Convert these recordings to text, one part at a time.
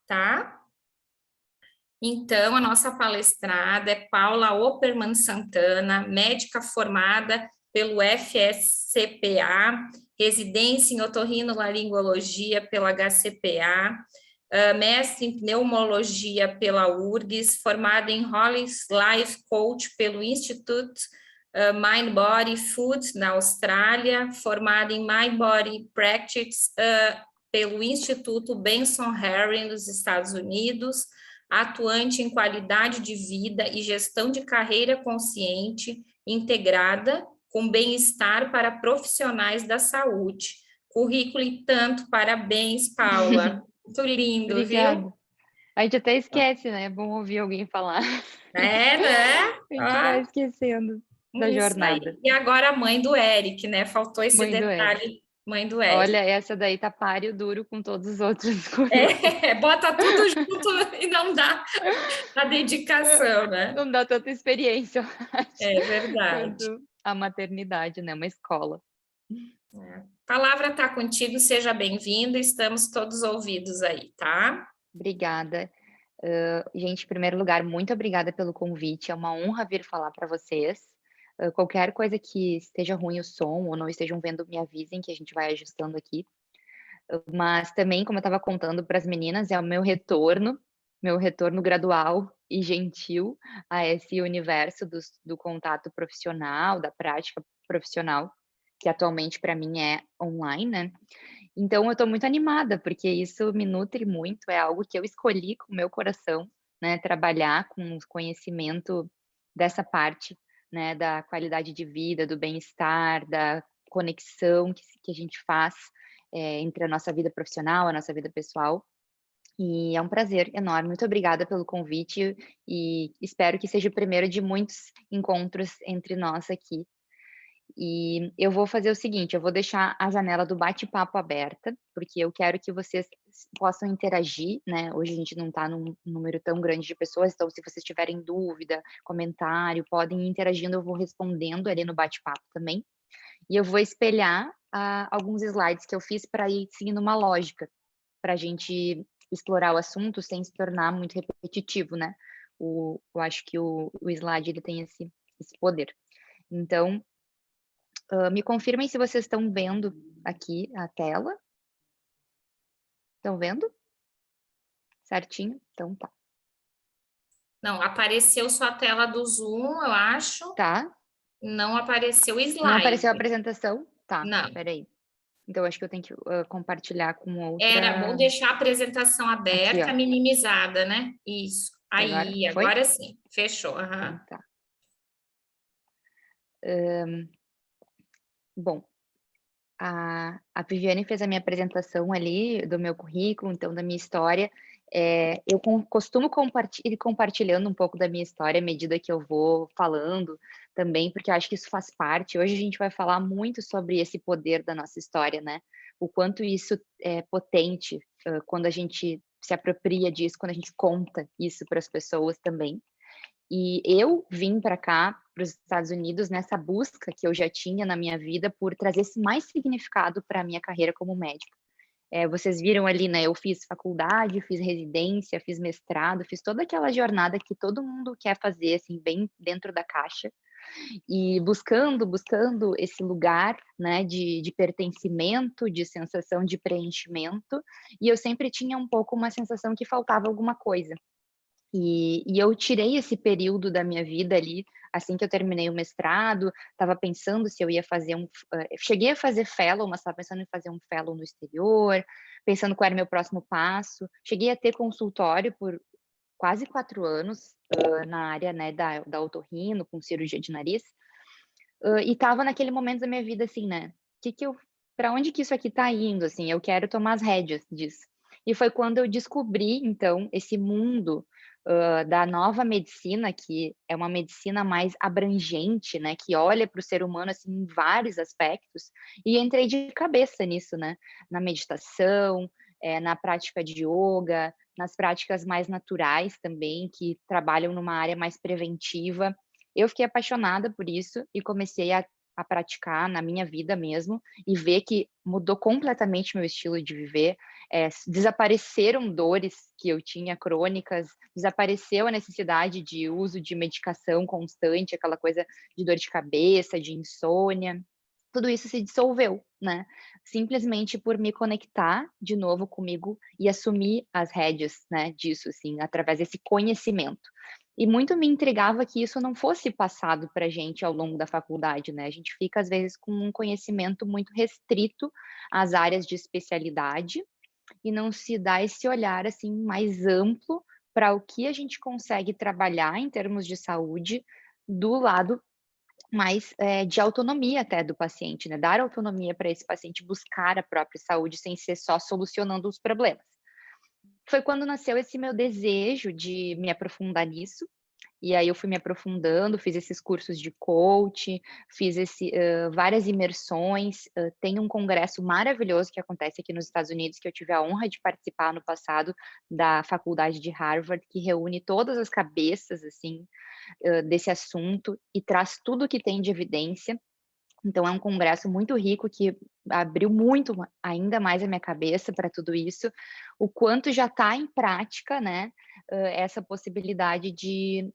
tá? Então, a nossa palestrada é Paula Opperman Santana, médica formada pelo FSCPA, residência em otorrinolaringologia pela HCPA, mestre em pneumologia pela URGS, formada em Hollis Life Coach pelo Institute Mind Body Food na Austrália, formada em Mind Body Practice pelo Instituto Benson Harry nos Estados Unidos, atuante em qualidade de vida e gestão de carreira consciente integrada com bem-estar para profissionais da saúde. Currículo e tanto, parabéns, Paula. Muito lindo, Obrigada. viu? A gente até esquece, né? É bom ouvir alguém falar. Né? A gente vai esquecendo da Isso jornada. aí. E agora a mãe do Eric, né? Faltou esse Mãe do Eric. detalhe, mãe do Eric. Olha, essa daí tá páreo duro com todos os outros. Bota tudo junto e não dá a dedicação, né? Não dá tanta experiência, É verdade. quanto a maternidade, né? Uma escola. A palavra está contigo, seja bem-vindo, estamos todos ouvidos aí, tá? Obrigada. Gente, em primeiro lugar, muito obrigada pelo convite, é uma honra vir falar para vocês. Qualquer coisa que esteja ruim o som ou não estejam vendo, me avisem que a gente vai ajustando aqui. Mas também, como eu estava contando para as meninas, é o meu retorno gradual e gentil a esse universo do contato profissional, da prática profissional, que atualmente para mim é online, né. Então eu estou muito animada, porque isso me nutre muito, é algo que eu escolhi com o meu coração, né, trabalhar com o conhecimento dessa parte, né, da qualidade de vida, do bem-estar, da conexão que a gente faz, entre a nossa vida profissional, a nossa vida pessoal. E é um prazer enorme. Muito obrigada pelo convite e espero que seja o primeiro de muitos encontros entre nós aqui. E eu vou fazer o seguinte, eu vou deixar a janela do bate-papo aberta, porque eu quero que vocês possam interagir, né? Hoje a gente não está num número tão grande de pessoas, então se vocês tiverem dúvida, comentário, podem ir interagindo, eu vou respondendo ali no bate-papo também. E eu vou espelhar alguns slides que eu fiz para ir seguindo uma lógica, para a gente explorar o assunto sem se tornar muito repetitivo, né? Eu acho que o slide ele tem esse poder. Então, me confirmem se vocês estão vendo aqui a tela. Estão vendo? Certinho? Então tá. Não, apareceu só a tela do Zoom, eu acho. Tá. Não apareceu o slide. Não apareceu a apresentação? Tá, Não. espera aí. Então acho que eu tenho que compartilhar com outra. Era bom deixar a apresentação Aqui, aberta, ó. minimizada, né? Isso. E agora? Aí, Foi? agora sim. Fechou. Então tá. Bom, a Viviane fez a minha apresentação ali do meu currículo, então da minha história. Eu costumo ir compartilhando um pouco da minha história à medida que eu vou falando também, porque eu acho que isso faz parte. Hoje a gente vai falar muito sobre esse poder da nossa história, né? O quanto isso é potente quando a gente se apropria disso, quando a gente conta isso para as pessoas também. E eu vim para cá, para os Estados Unidos, nessa busca que eu já tinha na minha vida por trazer esse mais significado para a minha carreira como médica. Vocês viram ali, né, eu fiz faculdade, fiz residência, fiz mestrado, fiz toda aquela jornada que todo mundo quer fazer, assim, bem dentro da caixa, e buscando esse lugar, né, de pertencimento, de sensação de preenchimento, e eu sempre tinha um pouco uma sensação que faltava alguma coisa. E eu tirei esse período da minha vida ali, assim que eu terminei o mestrado, estava pensando se eu ia fazer cheguei a fazer fellow, mas estava pensando em fazer um fellow no exterior, pensando qual era o meu próximo passo. Cheguei a ter consultório por quase 4 anos, na área, né, da otorrino, com cirurgia de nariz, e estava naquele momento da minha vida assim, né, pra onde que isso aqui tá indo, assim, eu quero tomar as rédeas disso. E foi quando eu descobri, então, esse mundo, da nova medicina, que é uma medicina mais abrangente, né, que olha para o ser humano, assim, em vários aspectos, e entrei de cabeça nisso, né, na meditação, na prática de yoga, nas práticas mais naturais também, que trabalham numa área mais preventiva. Eu fiquei apaixonada por isso e comecei a a praticar na minha vida mesmo e ver que mudou completamente meu estilo de viver. Desapareceram dores que eu tinha crônicas, desapareceu a necessidade de uso de medicação constante, aquela coisa de dor de cabeça, de insônia. Tudo isso se dissolveu, né, simplesmente por me conectar de novo comigo e assumir as rédeas, né, disso, assim, através desse conhecimento. E muito me intrigava que isso não fosse passado pra gente ao longo da faculdade, né, a gente fica às vezes com um conhecimento muito restrito às áreas de especialidade, e não se dá esse olhar, assim, mais amplo para o que a gente consegue trabalhar em termos de saúde, do lado mais, de autonomia até do paciente, né, dar autonomia para esse paciente buscar a própria saúde sem ser só solucionando os problemas. Foi quando nasceu esse meu desejo de me aprofundar nisso, e aí eu fui me aprofundando, fiz esses cursos de coach, fiz várias imersões, tem um congresso maravilhoso que acontece aqui nos Estados Unidos, que eu tive a honra de participar no passado, da faculdade de Harvard, que reúne todas as cabeças, assim, desse assunto e traz tudo que tem de evidência. Então é um congresso muito rico que abriu muito ainda mais a minha cabeça para tudo isso, o quanto já está em prática, né, essa possibilidade de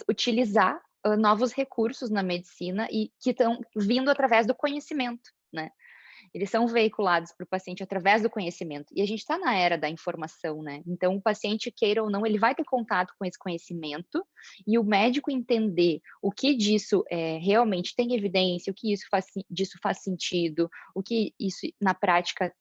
utilizar, novos recursos na medicina e que estão vindo através do conhecimento, né. Eles são veiculados para o paciente através do conhecimento. E a gente está na era da informação, né? Então, o paciente, queira ou não, ele vai ter contato com esse conhecimento e o médico entender o que disso realmente tem evidência, o que disso faz sentido, o que isso, na prática,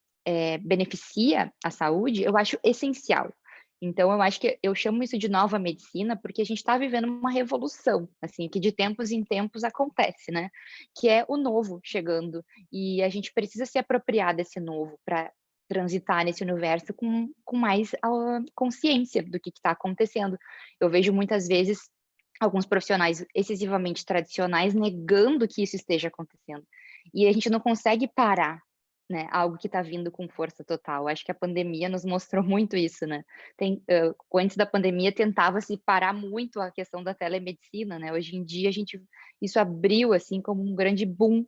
beneficia a saúde, eu acho essencial. Então, eu acho que eu chamo isso de nova medicina, porque a gente está vivendo uma revolução, assim, que de tempos em tempos acontece, né? Que é o novo chegando e a gente precisa se apropriar desse novo para transitar nesse universo com mais, consciência do que está acontecendo. Eu vejo muitas vezes alguns profissionais excessivamente tradicionais negando que isso esteja acontecendo. E a gente não consegue parar, né, algo que está vindo com força total. Acho que a pandemia nos mostrou muito isso, né. Antes da pandemia tentava-se parar muito a questão da telemedicina, né, hoje em dia isso abriu, assim, como um grande boom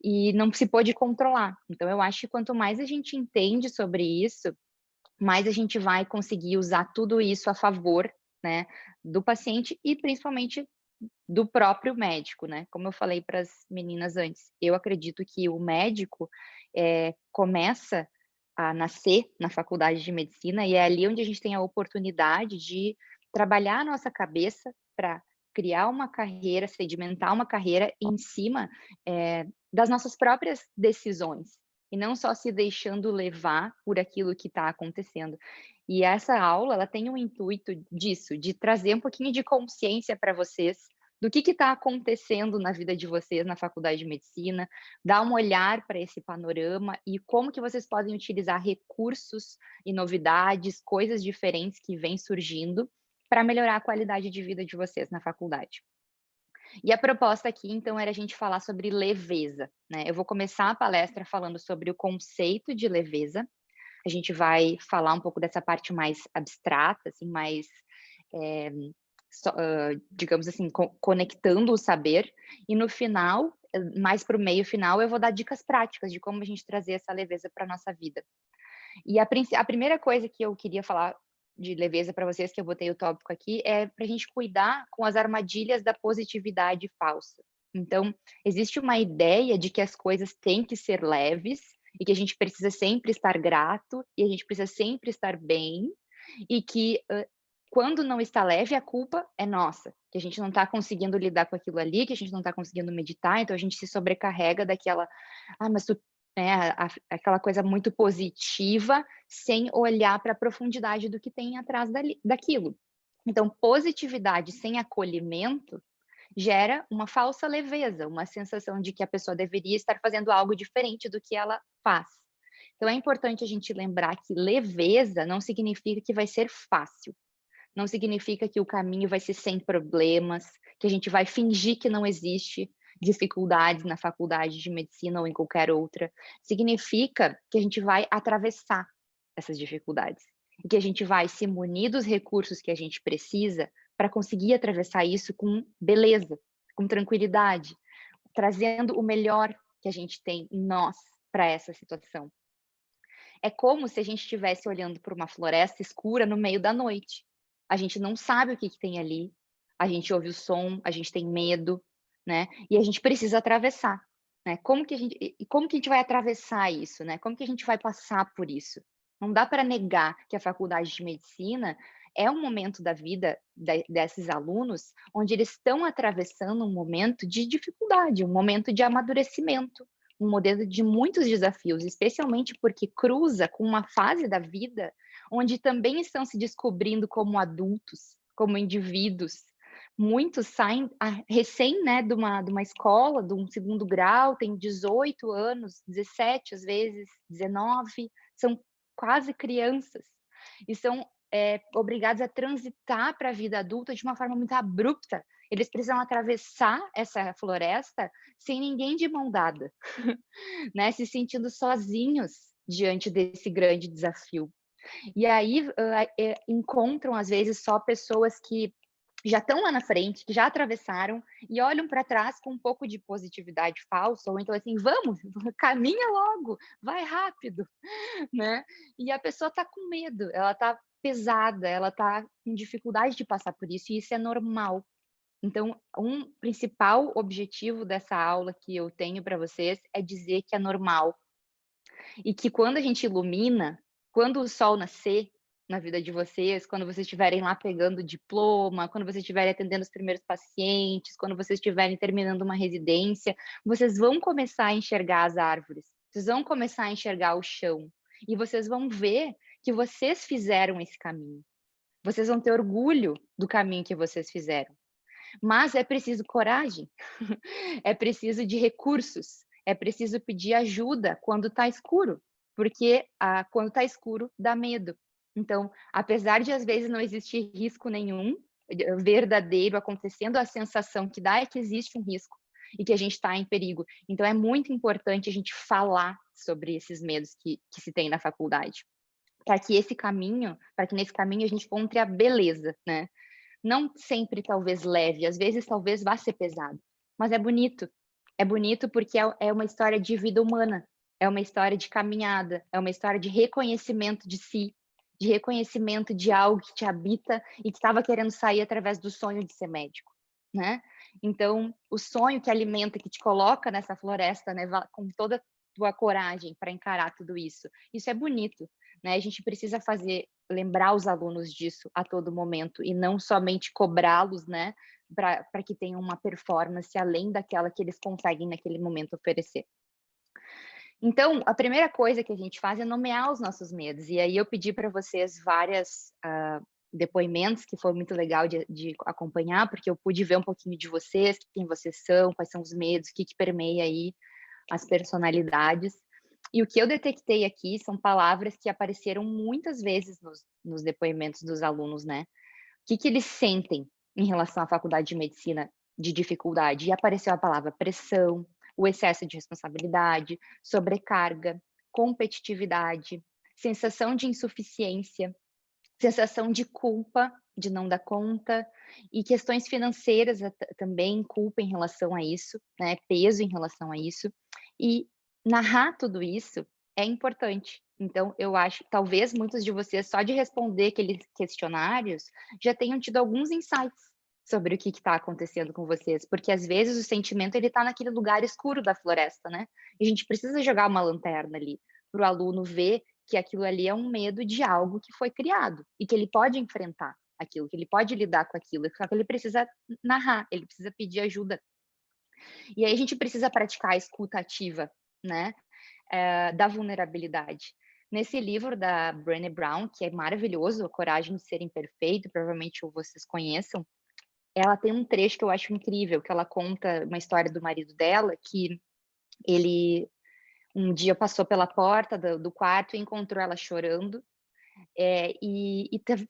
e não se pôde controlar. Então eu acho que quanto mais a gente entende sobre isso, mais a gente vai conseguir usar tudo isso a favor, né, do paciente e principalmente do próprio médico, né. Como eu falei para as meninas antes, eu acredito que o médico, começa a nascer na faculdade de medicina e é ali onde a gente tem a oportunidade de trabalhar a nossa cabeça para criar uma carreira, sedimentar uma carreira em cima, das nossas próprias decisões, e não só se deixando levar por aquilo que está acontecendo. E essa aula, ela tem o intuito disso, de trazer um pouquinho de consciência para vocês, do que está acontecendo na vida de vocês na faculdade de medicina, dar um olhar para esse panorama e como que vocês podem utilizar recursos e novidades, coisas diferentes que vêm surgindo, para melhorar a qualidade de vida de vocês na faculdade. E a proposta aqui, então, era a gente falar sobre leveza, né. Eu vou começar a palestra falando sobre o conceito de leveza, a gente vai falar um pouco dessa parte mais abstrata, assim, mais, eh, digamos assim, conectando o saber, e no final, mais para o meio final, eu vou dar dicas práticas de como a gente trazer essa leveza para nossa vida. E a primeira coisa que eu queria falar de leveza para vocês, que eu botei o tópico aqui, é para a gente cuidar com as armadilhas da positividade falsa. Então, existe uma ideia de que as coisas têm que ser leves e que a gente precisa sempre estar grato e a gente precisa sempre estar bem e que quando não está leve, a culpa é nossa, que a gente não está conseguindo lidar com aquilo ali, que a gente não está conseguindo meditar, então a gente se sobrecarrega daquela, mas tu, né, aquela coisa muito positiva, sem olhar para a profundidade do que tem atrás daquilo. Então, positividade sem acolhimento gera uma falsa leveza, uma sensação de que a pessoa deveria estar fazendo algo diferente do que ela faz. Então, é importante a gente lembrar que leveza não significa que vai ser fácil. Não significa que o caminho vai ser sem problemas, que a gente vai fingir que não existe dificuldades na faculdade de medicina ou em qualquer outra. Significa que a gente vai atravessar essas dificuldades e que a gente vai se munir dos recursos que a gente precisa para conseguir atravessar isso com beleza, com tranquilidade, trazendo o melhor que a gente tem em nós para essa situação. É como se a gente estivesse olhando para uma floresta escura no meio da noite. A gente não sabe o que que tem ali, a gente ouve o som, a gente tem medo, né, e a gente precisa atravessar, né. Como que a gente vai atravessar isso, né, como que a gente vai passar por isso? Não dá para negar que a faculdade de medicina é um momento da vida desses alunos, onde eles estão atravessando um momento de dificuldade, um momento de amadurecimento, um modelo de muitos desafios, especialmente porque cruza com uma fase da vida onde também estão se descobrindo como adultos, como indivíduos. Muitos saem recém, né, de uma escola, de um segundo grau, tem 18 anos, 17 às vezes, 19, são quase crianças e são obrigados a transitar para a vida adulta de uma forma muito abrupta. Eles precisam atravessar essa floresta sem ninguém de mão dada, né, se sentindo sozinhos diante desse grande desafio. E aí, encontram, às vezes, só pessoas que já estão lá na frente, que já atravessaram e olham para trás com um pouco de positividade falsa, ou então assim: "Vamos, caminha logo, vai rápido", né. E a pessoa está com medo, ela está pesada, ela está com dificuldade de passar por isso, e isso é normal. Então, um principal objetivo dessa aula que eu tenho para vocês é dizer que é normal e que quando a gente ilumina, quando o sol nascer na vida de vocês, quando vocês estiverem lá pegando o diploma, quando vocês estiverem atendendo os primeiros pacientes, quando vocês estiverem terminando uma residência, vocês vão começar a enxergar as árvores, vocês vão começar a enxergar o chão e vocês vão ver que vocês fizeram esse caminho. Vocês vão ter orgulho do caminho que vocês fizeram. Mas é preciso coragem, é preciso de recursos, é preciso pedir ajuda quando está escuro, porque quando está escuro dá medo. Então, apesar de às vezes não existir risco nenhum verdadeiro acontecendo, a sensação que dá é que existe um risco e que a gente está em perigo. Então, é muito importante a gente falar sobre esses medos que se tem na faculdade, para que nesse caminho a gente encontre a beleza, né? Não sempre talvez leve, às vezes talvez vá ser pesado, mas é bonito. É bonito porque é uma história de vida humana, é uma história de caminhada, é uma história de reconhecimento de si, de reconhecimento de algo que te habita e que estava querendo sair através do sonho de ser médico, né. Então, o sonho que alimenta, que te coloca nessa floresta, né, com toda a tua coragem para encarar tudo isso é bonito, né, a gente precisa lembrar os alunos disso a todo momento e não somente cobrá-los, né, para que tenham uma performance além daquela que eles conseguem naquele momento oferecer. Então, a primeira coisa que a gente faz é nomear os nossos medos, e aí eu pedi para vocês várias, depoimentos que foi muito legal de acompanhar, porque eu pude ver um pouquinho de vocês, quem vocês são, quais são os medos, o que que permeia aí as personalidades. E o que eu detectei aqui são palavras que apareceram muitas vezes nos depoimentos dos alunos, né. O que que eles sentem em relação à faculdade de medicina de dificuldade? E apareceu a palavra pressão, o excesso de responsabilidade, sobrecarga, competitividade, sensação de insuficiência, sensação de culpa, de não dar conta, e questões financeiras também, culpa em relação a isso, né, peso em relação a isso. E narrar tudo isso é importante. Então eu acho que talvez muitos de vocês, só de responder aqueles questionários, já tenham tido alguns insights sobre o que está acontecendo com vocês, porque às vezes o sentimento ele está naquele lugar escuro da floresta, né, e a gente precisa jogar uma lanterna ali, para o aluno ver que aquilo ali é um medo de algo que foi criado e que ele pode enfrentar aquilo, que ele pode lidar com aquilo, só que ele precisa narrar, ele precisa pedir ajuda. E aí a gente precisa praticar a escuta ativa, né, da vulnerabilidade. Nesse livro da Brené Brown, que é maravilhoso, A Coragem de Ser Imperfeito, provavelmente vocês conheçam, ela tem um trecho que eu acho incrível, que ela conta uma história do marido dela, que ele um dia passou pela porta do quarto e encontrou ela chorando,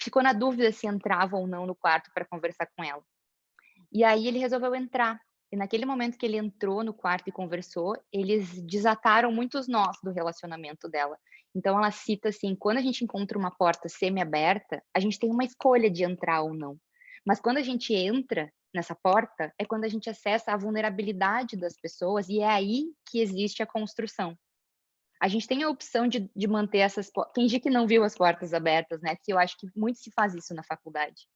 ficou na dúvida se entrava ou não no quarto para conversar com ela. E aí ele resolveu entrar, e naquele momento que ele entrou no quarto e conversou, eles desataram muitos nós do relacionamento dela. Então ela cita assim: "Quando a gente encontra uma porta semi-aberta, a gente tem uma escolha de entrar ou não. Mas quando a gente entra, nessa porta é quando a gente acessa a vulnerabilidade das pessoas e é aí que existe a construção. A gente tem a opção de manter essas fingir que não viu as portas abertas, né, que eu acho que muito se faz isso na faculdade.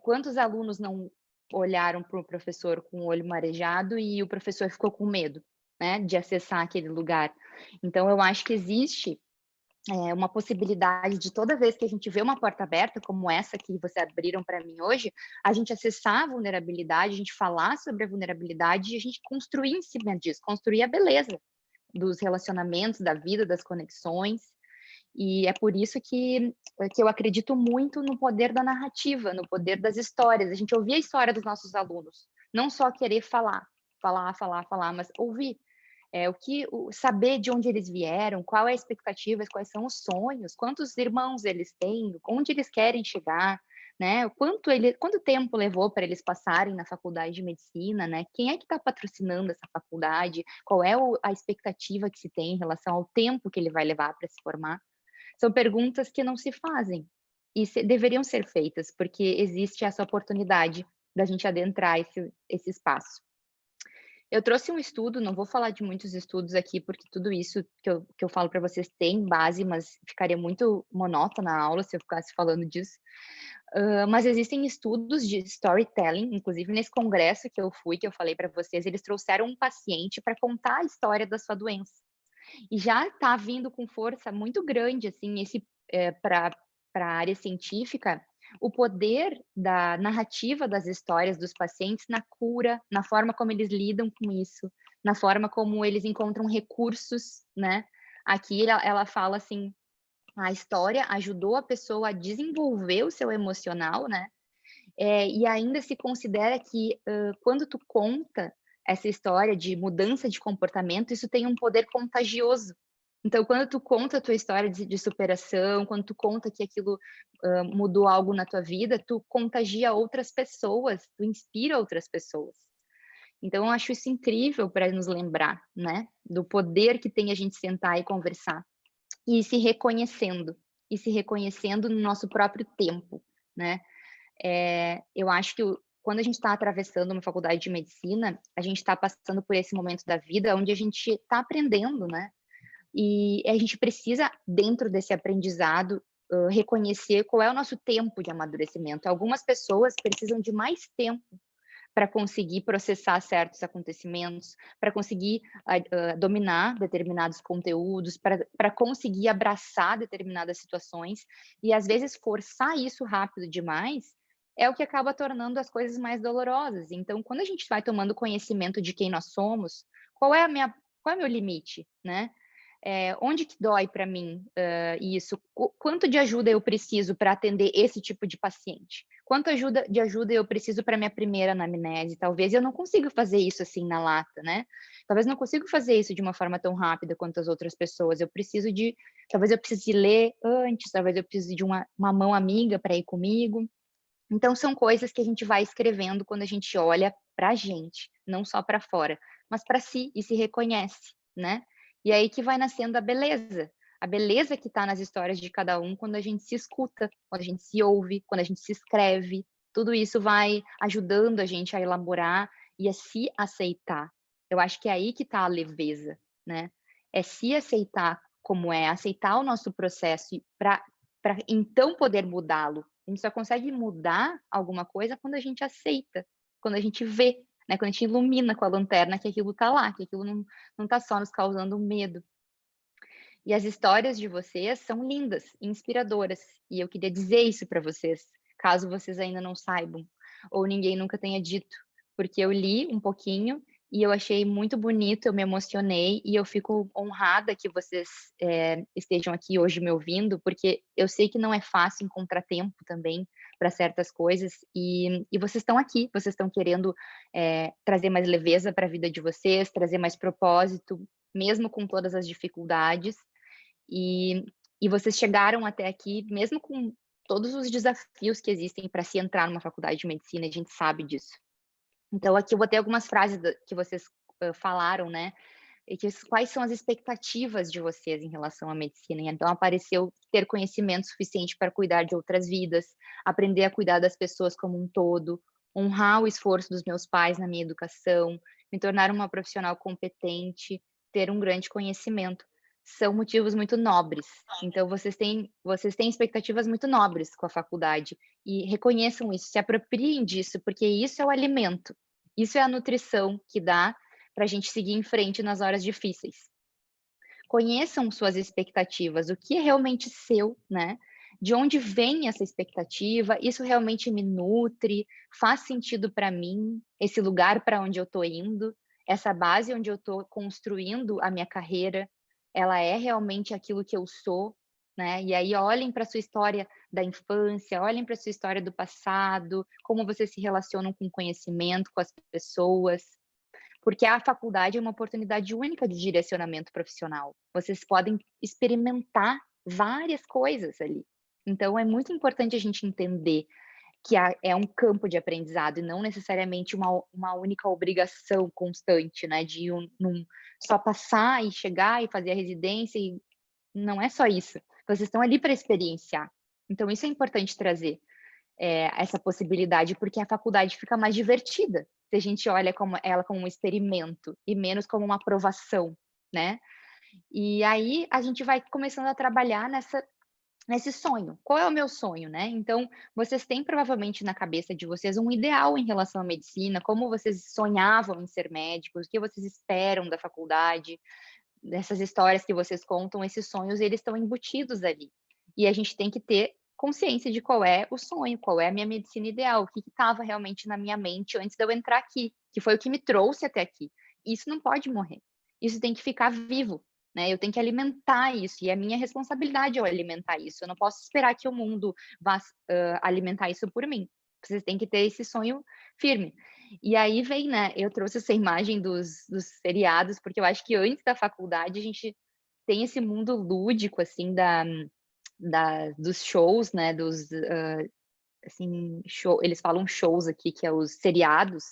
Quantos alunos não olharam para o professor com o olho marejado e o professor ficou com medo, né, de acessar aquele lugar. Então eu acho que existe, uma possibilidade de toda vez que a gente vê uma porta aberta, como essa que vocês abriram para mim hoje, a gente acessar a vulnerabilidade, a gente falar sobre a vulnerabilidade e a gente construir em cima disso, construir a beleza dos relacionamentos, da vida, das conexões. E é por isso que eu acredito muito no poder da narrativa, no poder das histórias. A gente ouvir a história dos nossos alunos, não só querer falar, falar, falar, falar, mas ouvir. Saber de onde eles vieram, qual é a expectativa, quais são os sonhos, quantos irmãos eles têm, onde eles querem chegar, né? Quanto tempo levou para eles passarem na faculdade de medicina, né? Quem é que está patrocinando essa faculdade? Qual é a expectativa que se tem em relação ao tempo que ele vai levar para se formar? São perguntas que não se fazem e deveriam ser feitas, porque existe essa oportunidade da gente adentrar esse espaço. Eu trouxe um estudo, não vou falar de muitos estudos aqui, porque tudo isso que eu falo para vocês tem base, mas ficaria muito monótona a aula se eu ficasse falando disso. Mas existem estudos de storytelling, inclusive nesse congresso que eu fui, que eu falei para vocês, eles trouxeram um paciente para contar a história da sua doença. E já está vindo com força muito grande, assim, para a área científica, o poder da narrativa das histórias dos pacientes na cura, na forma como eles lidam com isso, na forma como eles encontram recursos, né? Aqui ela fala assim, a história ajudou a pessoa a desenvolver o seu emocional, né? E ainda se considera que quando tu conta essa história de mudança de comportamento, isso tem um poder contagioso. Então, quando tu conta a tua história de superação, quando tu conta que aquilo mudou algo na tua vida, tu contagia outras pessoas, tu inspira outras pessoas. Então, eu acho isso incrível para nos lembrar, né, do poder que tem a gente sentar e conversar e se reconhecendo no nosso próprio tempo, né? Eu acho que quando a gente está atravessando uma faculdade de medicina, a gente está passando por esse momento da vida onde a gente está aprendendo, né? E a gente precisa, dentro desse aprendizado, reconhecer qual é o nosso tempo de amadurecimento. Algumas pessoas precisam de mais tempo para conseguir processar certos acontecimentos, para conseguir dominar determinados conteúdos, para conseguir abraçar determinadas situações, e às vezes forçar isso rápido demais é o que acaba tornando as coisas mais dolorosas. Então, quando a gente vai tomando conhecimento de quem nós somos, qual é o meu limite, né? Onde que dói para mim isso? Quanto de ajuda eu preciso para atender esse tipo de paciente? Quanto de ajuda eu preciso para minha primeira anamnese? Talvez eu não consiga fazer isso assim na lata, né? Talvez não consiga fazer isso de uma forma tão rápida quanto as outras pessoas. Talvez eu precise ler antes, talvez eu precise de uma mão amiga para ir comigo. Então são coisas que a gente vai escrevendo quando a gente olha para a gente, não só para fora, mas para si e se reconhece, né? E aí que vai nascendo a beleza que está nas histórias de cada um quando a gente se escuta, quando a gente se ouve, quando a gente se escreve. Tudo isso vai ajudando a gente a elaborar e a se aceitar. Eu acho que é aí que está a leveza, né? É se aceitar como é, aceitar o nosso processo para então poder mudá-lo. A gente só consegue mudar alguma coisa quando a gente aceita, quando a gente vê, né? Quando a gente ilumina com a lanterna que aquilo está lá, que aquilo não está só nos causando medo. E as histórias de vocês são lindas, inspiradoras, e eu queria dizer isso para vocês, caso vocês ainda não saibam, ou ninguém nunca tenha dito, porque eu li um pouquinho e eu achei muito bonito, eu me emocionei e eu fico honrada que vocês estejam aqui hoje me ouvindo, porque eu sei que não é fácil encontrar tempo também para certas coisas, e vocês estão aqui, vocês estão querendo trazer mais leveza para a vida de vocês, trazer mais propósito, mesmo com todas as dificuldades, e vocês chegaram até aqui, mesmo com todos os desafios que existem para se entrar numa faculdade de medicina, a gente sabe disso. Então, aqui eu vou ter algumas frases que vocês falaram, né? Quais são as expectativas de vocês em relação à medicina? Então, apareceu ter conhecimento suficiente para cuidar de outras vidas, aprender a cuidar das pessoas como um todo, honrar o esforço dos meus pais na minha educação, me tornar uma profissional competente, ter um grande conhecimento. São motivos muito nobres. Então vocês têm expectativas muito nobres com a faculdade e reconheçam isso, se apropriem disso, porque isso é o alimento, isso é a nutrição que dá para a gente seguir em frente nas horas difíceis. Conheçam suas expectativas, o que é realmente seu, né? De onde vem essa expectativa? Isso realmente me nutre? Faz sentido para mim? Esse lugar para onde eu estou indo? Essa base onde eu estou construindo a minha carreira, ela é realmente aquilo que eu sou, né? E aí olhem para sua história da infância, olhem para sua história do passado, como vocês se relacionam com o conhecimento, com as pessoas, porque a faculdade é uma oportunidade única de direcionamento profissional. Vocês podem experimentar várias coisas ali. Então é muito importante a gente entender que é um campo de aprendizado e não necessariamente uma única obrigação constante, né, de só passar e chegar e fazer a residência e não é só isso. Vocês estão ali para experienciar. Então isso é importante trazer essa possibilidade, porque a faculdade fica mais divertida, se a gente olha ela como um experimento e menos como uma aprovação, né. E aí a gente vai começando a trabalhar nesse sonho. Qual é o meu sonho, né? Então, vocês têm provavelmente na cabeça de vocês um ideal em relação à medicina, como vocês sonhavam em ser médicos, o que vocês esperam da faculdade, dessas histórias que vocês contam, esses sonhos, eles estão embutidos ali. E a gente tem que ter consciência de qual é o sonho, qual é a minha medicina ideal, o que estava realmente na minha mente antes de eu entrar aqui, que foi o que me trouxe até aqui. Isso não pode morrer. Isso tem que ficar vivo, né? Eu tenho que alimentar isso, e é minha responsabilidade eu alimentar isso. Eu não posso esperar que o mundo vá alimentar isso por mim. Vocês têm que ter esse sonho firme. E aí vem, né, eu trouxe essa imagem dos seriados, porque eu acho que antes da faculdade a gente tem esse mundo lúdico, assim, dos shows, né, assim, eles falam shows aqui, que é os seriados,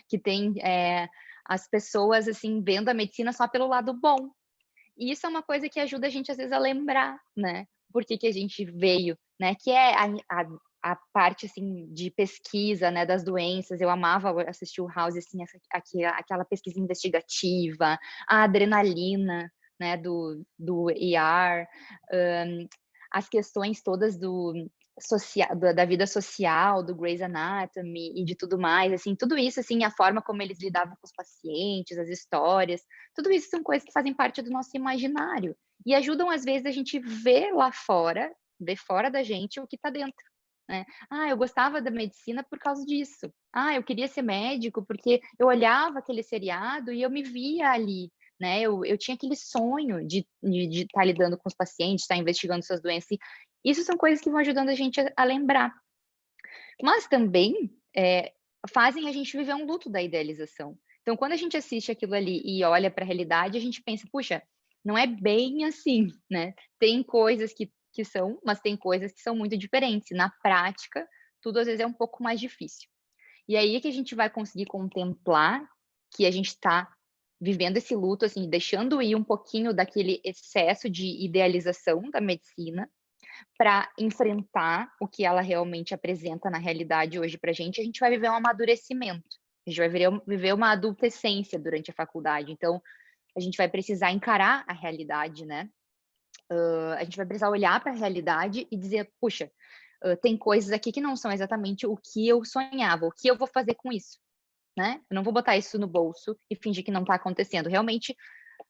que tem, as pessoas, assim, vendo a medicina só pelo lado bom. E isso é uma coisa que ajuda a gente, às vezes, a lembrar, né, por que que a gente veio, né, que é a parte, assim, de pesquisa, né, das doenças. Eu amava assistir o House, assim, aquela pesquisa investigativa, a adrenalina, né, do ER, as questões todas da vida social, do Grey's Anatomy e de tudo mais, assim, tudo isso, assim, a forma como eles lidavam com os pacientes, as histórias, tudo isso são coisas que fazem parte do nosso imaginário e ajudam, às vezes, a gente ver lá fora, ver fora da gente o que está dentro, né. "Ah, eu gostava da medicina por causa disso. Ah, eu queria ser médico porque eu olhava aquele seriado e eu me via ali", né. Eu tinha aquele sonho de estar lidando com os pacientes, estar investigando suas doenças. Isso são coisas que vão ajudando a gente a lembrar. Mas também, fazem a gente viver um luto da idealização. Então, quando a gente assiste aquilo ali e olha para a realidade, a gente pensa: "Puxa, não é bem assim", né. Tem coisas que são, mas tem coisas que são muito diferentes. Na prática, tudo às vezes é um pouco mais difícil. E aí é que a gente vai conseguir contemplar que a gente está vivendo esse luto, assim, deixando ir um pouquinho daquele excesso de idealização da medicina, para enfrentar o que ela realmente apresenta na realidade hoje para a gente vai viver um amadurecimento. A gente vai viver uma adolescência durante a faculdade, então a gente vai precisar encarar a realidade, né. A gente vai precisar olhar para a realidade e dizer: "Puxa, tem coisas aqui que não são exatamente o que eu sonhava, o que eu vou fazer com isso?", né. Eu não vou botar isso no bolso e fingir que não está acontecendo. Realmente,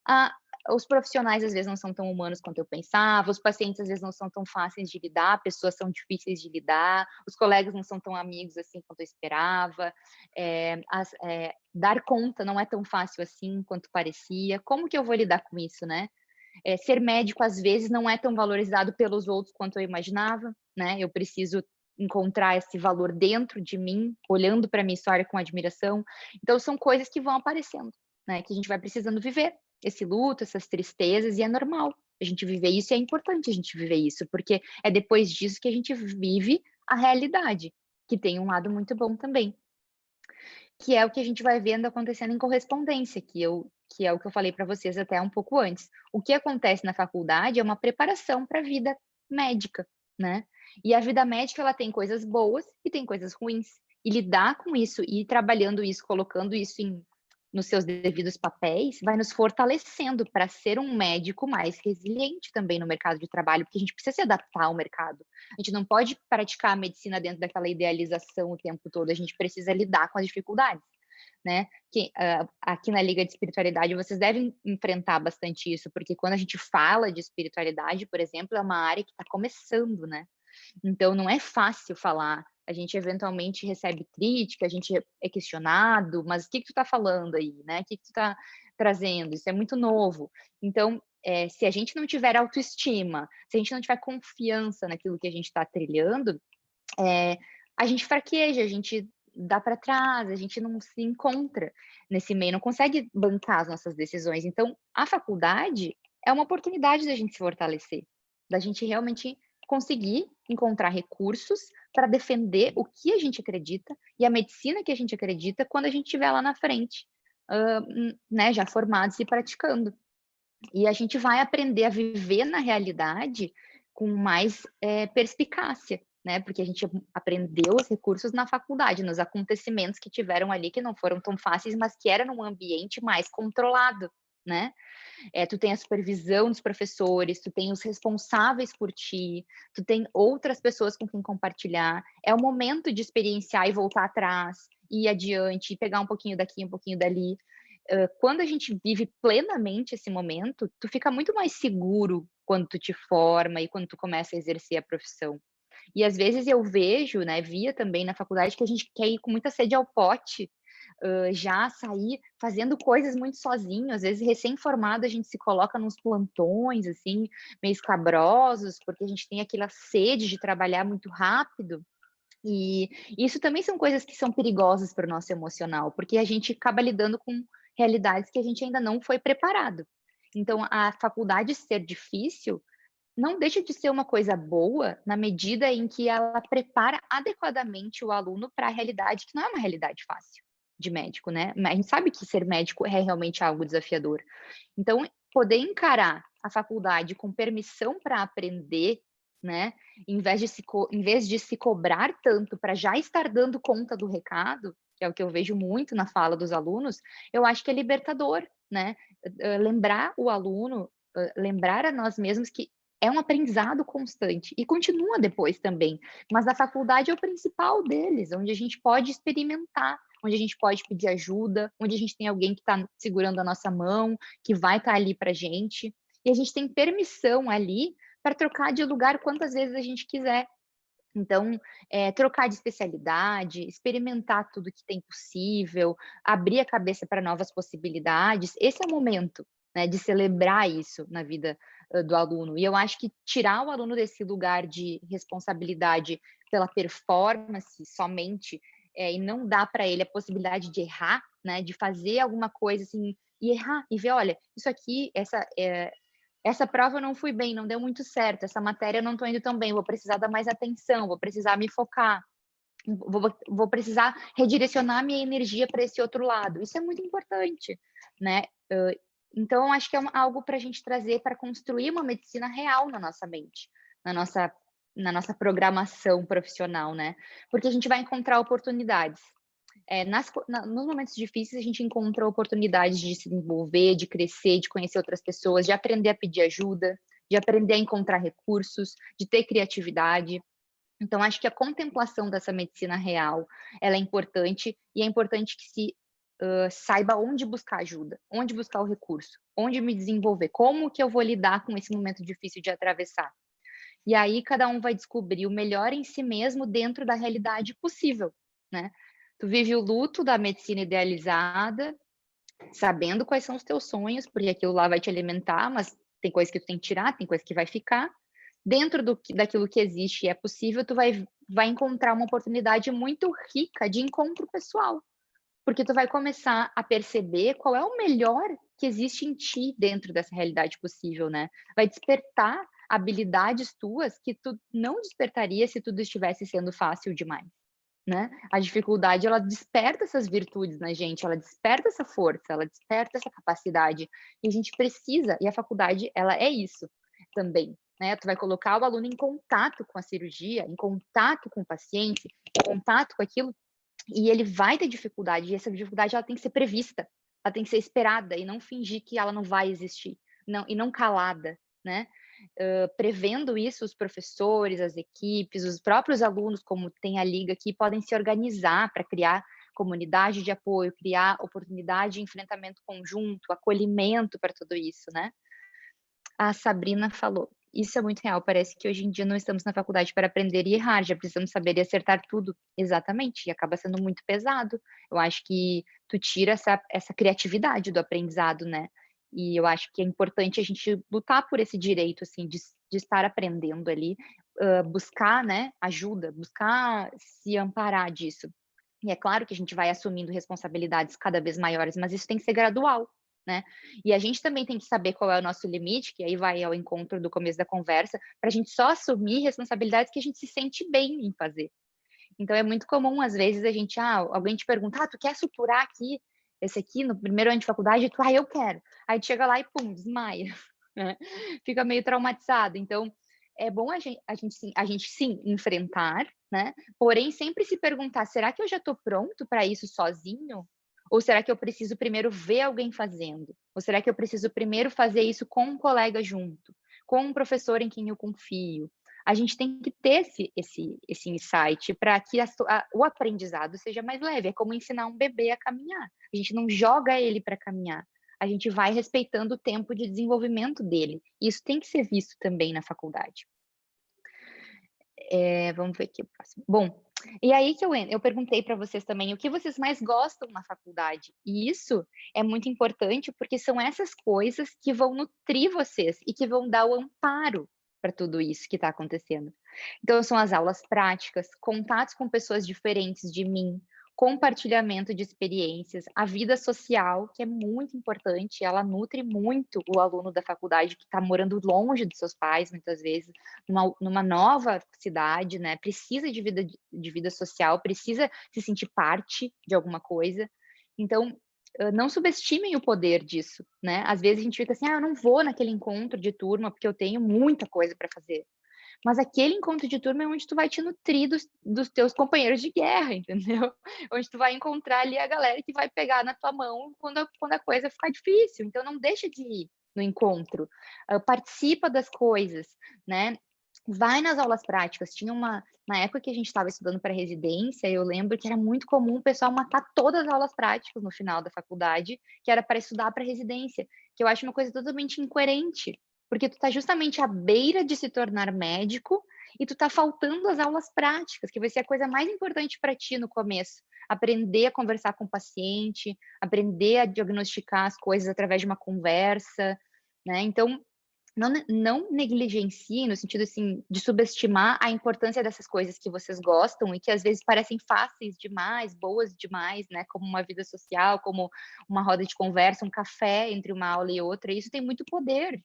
a os profissionais às vezes não são tão humanos quanto eu pensava, os pacientes às vezes não são tão fáceis de lidar, pessoas são difíceis de lidar, os colegas não são tão amigos assim quanto eu esperava, dar conta não é tão fácil assim quanto parecia. Como que eu vou lidar com isso, né? Ser médico às vezes não é tão valorizado pelos outros quanto eu imaginava, né? Eu preciso encontrar esse valor dentro de mim, olhando para minha história com admiração. Então são coisas que vão aparecendo, né, que a gente vai precisando viver esse luto, essas tristezas, e é normal a gente viver isso, e é importante a gente viver isso, porque é depois disso que a gente vive a realidade, que tem um lado muito bom também, que é o que a gente vai vendo acontecendo em correspondência, que é o que eu falei para vocês até um pouco antes. O que acontece na faculdade é uma preparação para a vida médica, né. E a vida médica ela tem coisas boas e tem coisas ruins. e lidar com isso, e ir trabalhando isso, colocando isso nos seus devidos papéis, vai nos fortalecendo para ser um médico mais resiliente também no mercado de trabalho, porque a gente precisa se adaptar ao mercado. A gente não pode praticar a medicina dentro daquela idealização o tempo todo, a gente precisa lidar com as dificuldades, né? Aqui na Liga de Espiritualidade vocês devem enfrentar bastante isso, porque quando a gente fala de espiritualidade, por exemplo, é uma área que está começando, né? Então não é fácil falar. A gente eventualmente recebe crítica, a gente é questionado, mas o que que tu tá falando aí, né? O que que tu tá trazendo? Isso é muito novo. Então, se a gente não tiver autoestima, se a gente não tiver confiança naquilo que a gente está trilhando, a gente fraqueja, a gente dá para trás, a gente não se encontra nesse meio, não consegue bancar as nossas decisões. Então, a faculdade é uma oportunidade da gente se fortalecer, da gente realmente conseguir encontrar recursos para defender o que a gente acredita e a medicina que a gente acredita quando a gente estiver lá na frente, né, já formados e praticando. E a gente vai aprender a viver na realidade com mais perspicácia, né? Porque a gente aprendeu os recursos na faculdade, nos acontecimentos que tiveram ali, que não foram tão fáceis, mas que era num ambiente mais controlado, né? Tu tem a supervisão dos professores, tu tem os responsáveis por ti, tu tem outras pessoas com quem compartilhar. É o momento de experienciar e voltar atrás, ir adiante, pegar um pouquinho daqui, um pouquinho dali. Quando a gente vive plenamente esse momento, tu fica muito mais seguro quando tu te forma e quando tu começa a exercer a profissão. E às vezes eu vejo, né, via também na faculdade que a gente quer ir com muita sede ao pote, já sair fazendo coisas muito sozinho, às vezes recém-formado a gente se coloca nos plantões, assim, meio escabrosos, porque a gente tem aquela sede de trabalhar muito rápido, e isso também são coisas que são perigosas para o nosso emocional, porque a gente acaba lidando com realidades que a gente ainda não foi preparado. Então, a faculdade ser difícil não deixa de ser uma coisa boa na medida em que ela prepara adequadamente o aluno para a realidade, que não é uma realidade fácil de médico, né? A gente sabe que ser médico é realmente algo desafiador. Então, poder encarar a faculdade com permissão para aprender, né? Em vez de se cobrar tanto para já estar dando conta do recado, que é o que eu vejo muito na fala dos alunos, eu acho que é libertador, né? Lembrar o aluno, lembrar a nós mesmos que é um aprendizado constante e continua depois também, mas a faculdade é o principal deles, onde a gente pode experimentar, onde a gente pode pedir ajuda, onde a gente tem alguém que está segurando a nossa mão, que vai estar ali para a gente, e a gente tem permissão ali para trocar de lugar quantas vezes a gente quiser. Então, trocar de especialidade, experimentar tudo que tem possível, abrir a cabeça para novas possibilidades, esse é o momento, né, de celebrar isso na vida, do aluno. E eu acho que tirar o aluno desse lugar de responsabilidade pela performance somente, e não dar para ele a possibilidade de errar, né, de fazer alguma coisa, assim, e errar, e ver: "Olha, isso aqui, essa prova eu não fui bem, não deu muito certo, essa matéria eu não estou indo tão bem, vou precisar dar mais atenção, vou precisar me focar, vou precisar redirecionar minha energia para esse outro lado". Isso é muito importante, né. Então eu acho que é algo para a gente trazer para construir uma medicina real na nossa mente, na nossa programação profissional, né, porque a gente vai encontrar oportunidades. Nos momentos difíceis, a gente encontra oportunidades de se desenvolver, de crescer, de conhecer outras pessoas, de aprender a pedir ajuda, de aprender a encontrar recursos, de ter criatividade. Então, acho que a contemplação dessa medicina real, ela é importante, e é importante que se saiba onde buscar ajuda, onde buscar o recurso, onde me desenvolver, como que eu vou lidar com esse momento difícil de atravessar. E aí cada um vai descobrir o melhor em si mesmo dentro da realidade possível, né. Tu vive o luto da medicina idealizada, sabendo quais são os teus sonhos, porque aquilo lá vai te alimentar, mas tem coisa que tu tem que tirar, tem coisa que vai ficar. Dentro daquilo que existe e é possível, tu vai encontrar uma oportunidade muito rica de encontro pessoal, porque tu vai começar a perceber qual é o melhor que existe em ti dentro dessa realidade possível, né. Vai despertar habilidades tuas que tu não despertaria se tudo estivesse sendo fácil demais, né. A dificuldade, ela desperta essas virtudes na gente, ela desperta essa força, ela desperta essa capacidade, e a gente precisa, e a faculdade ela é isso também, né. Tu vai colocar o aluno em contato com a cirurgia, em contato com o paciente, em contato com aquilo e ele vai ter dificuldade, e essa dificuldade ela tem que ser prevista, ela tem que ser esperada e não fingir que ela não vai existir, não calada, né? Prevendo isso, os professores, as equipes, os próprios alunos, como tem a liga aqui, podem se organizar para criar comunidade de apoio, criar oportunidade de enfrentamento conjunto, acolhimento para tudo isso, né? A Sabrina falou: "Isso é muito real, parece que hoje em dia não estamos na faculdade para aprender e errar, já precisamos saber e acertar tudo". Exatamente, e acaba sendo muito pesado. Eu acho que tu tira essa criatividade do aprendizado, né. E eu acho que é importante a gente lutar por esse direito, assim, de estar aprendendo ali, buscar, né, ajuda, buscar se amparar disso. E é claro que a gente vai assumindo responsabilidades cada vez maiores, mas isso tem que ser gradual, né. E a gente também tem que saber qual é o nosso limite, que aí vai ao encontro do começo da conversa, para a gente só assumir responsabilidades que a gente se sente bem em fazer. Então é muito comum, às vezes, a gente alguém te pergunta: "Tu quer suturar aqui, esse aqui no primeiro ano de faculdade?" E tu: "Eu quero". Aí tu chega lá e pum, desmaia, né. Fica meio traumatizado. Então, é bom a gente sim enfrentar, né, porém sempre se perguntar: "Será que eu já estou pronto para isso sozinho? Ou será que eu preciso primeiro ver alguém fazendo? Ou será que eu preciso primeiro fazer isso com um colega junto, com um professor em quem eu confio?" A gente tem que ter esse insight para que o aprendizado seja mais leve, é como ensinar um bebê a caminhar, a gente não joga ele para caminhar, a gente vai respeitando o tempo de desenvolvimento dele, e isso tem que ser visto também na faculdade. Vamos ver aqui o próximo. Bom, e aí que eu perguntei para vocês também o que vocês mais gostam na faculdade, e isso é muito importante, porque são essas coisas que vão nutrir vocês e que vão dar o amparo para tudo isso que está acontecendo. Então são as aulas práticas, contatos com pessoas diferentes de mim, compartilhamento de experiências, a vida social, que é muito importante, ela nutre muito o aluno da faculdade que está morando longe dos seus pais, muitas vezes, numa nova cidade, né, precisa de vida social, precisa se sentir parte de alguma coisa. Então, não subestimem o poder disso, né. Às vezes a gente fica assim: "Ah, eu não vou naquele encontro de turma, porque eu tenho muita coisa para fazer". Mas aquele encontro de turma é onde tu vai te nutrir dos teus companheiros de guerra, entendeu? Onde tu vai encontrar ali a galera que vai pegar na tua mão quando a coisa ficar difícil, então não deixa de ir no encontro, participa das coisas, né, vai nas aulas práticas. Tinha uma Na época que a gente estava estudando para residência, eu lembro que era muito comum o pessoal matar todas as aulas práticas no final da faculdade, que era para estudar para residência, que eu acho uma coisa totalmente incoerente. Porque tu tá justamente à beira de se tornar médico e tu tá faltando as aulas práticas, que vai ser a coisa mais importante para ti no começo. Aprender a conversar com o paciente, aprender a diagnosticar as coisas através de uma conversa, né. Então, não negligencie no sentido, assim, de subestimar a importância dessas coisas que vocês gostam e que às vezes parecem fáceis demais, boas demais, né, como uma vida social, como uma roda de conversa, um café entre uma aula e outra, isso tem muito poder.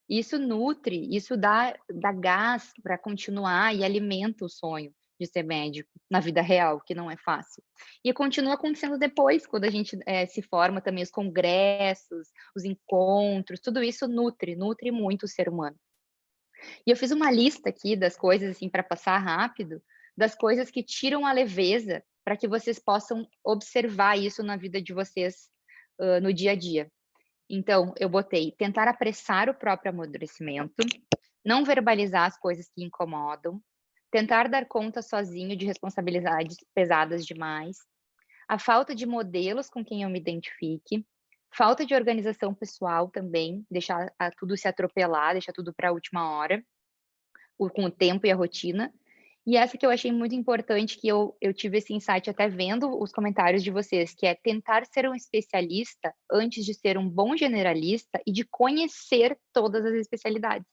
Isso nutre, isso dá gás para continuar e alimenta o sonho de ser médico, na vida real, que não é fácil. E continua acontecendo depois, quando a gente, se forma também os congressos, os encontros, tudo isso nutre muito o ser humano. E eu fiz uma lista aqui das coisas, assim, para passar rápido, das coisas que tiram a leveza, para que vocês possam observar isso na vida de vocês, no dia a dia. Então, eu botei tentar apressar o próprio amadurecimento, não verbalizar as coisas que incomodam, tentar dar conta sozinho de responsabilidades pesadas demais, a falta de modelos com quem eu me identifique, falta de organização pessoal também, deixar tudo se atropelar, deixar tudo para a última hora, com o tempo e a rotina. E essa que eu achei muito importante, que eu tive esse insight até vendo os comentários de vocês, que é tentar ser um especialista antes de ser um bom generalista e de conhecer todas as especialidades.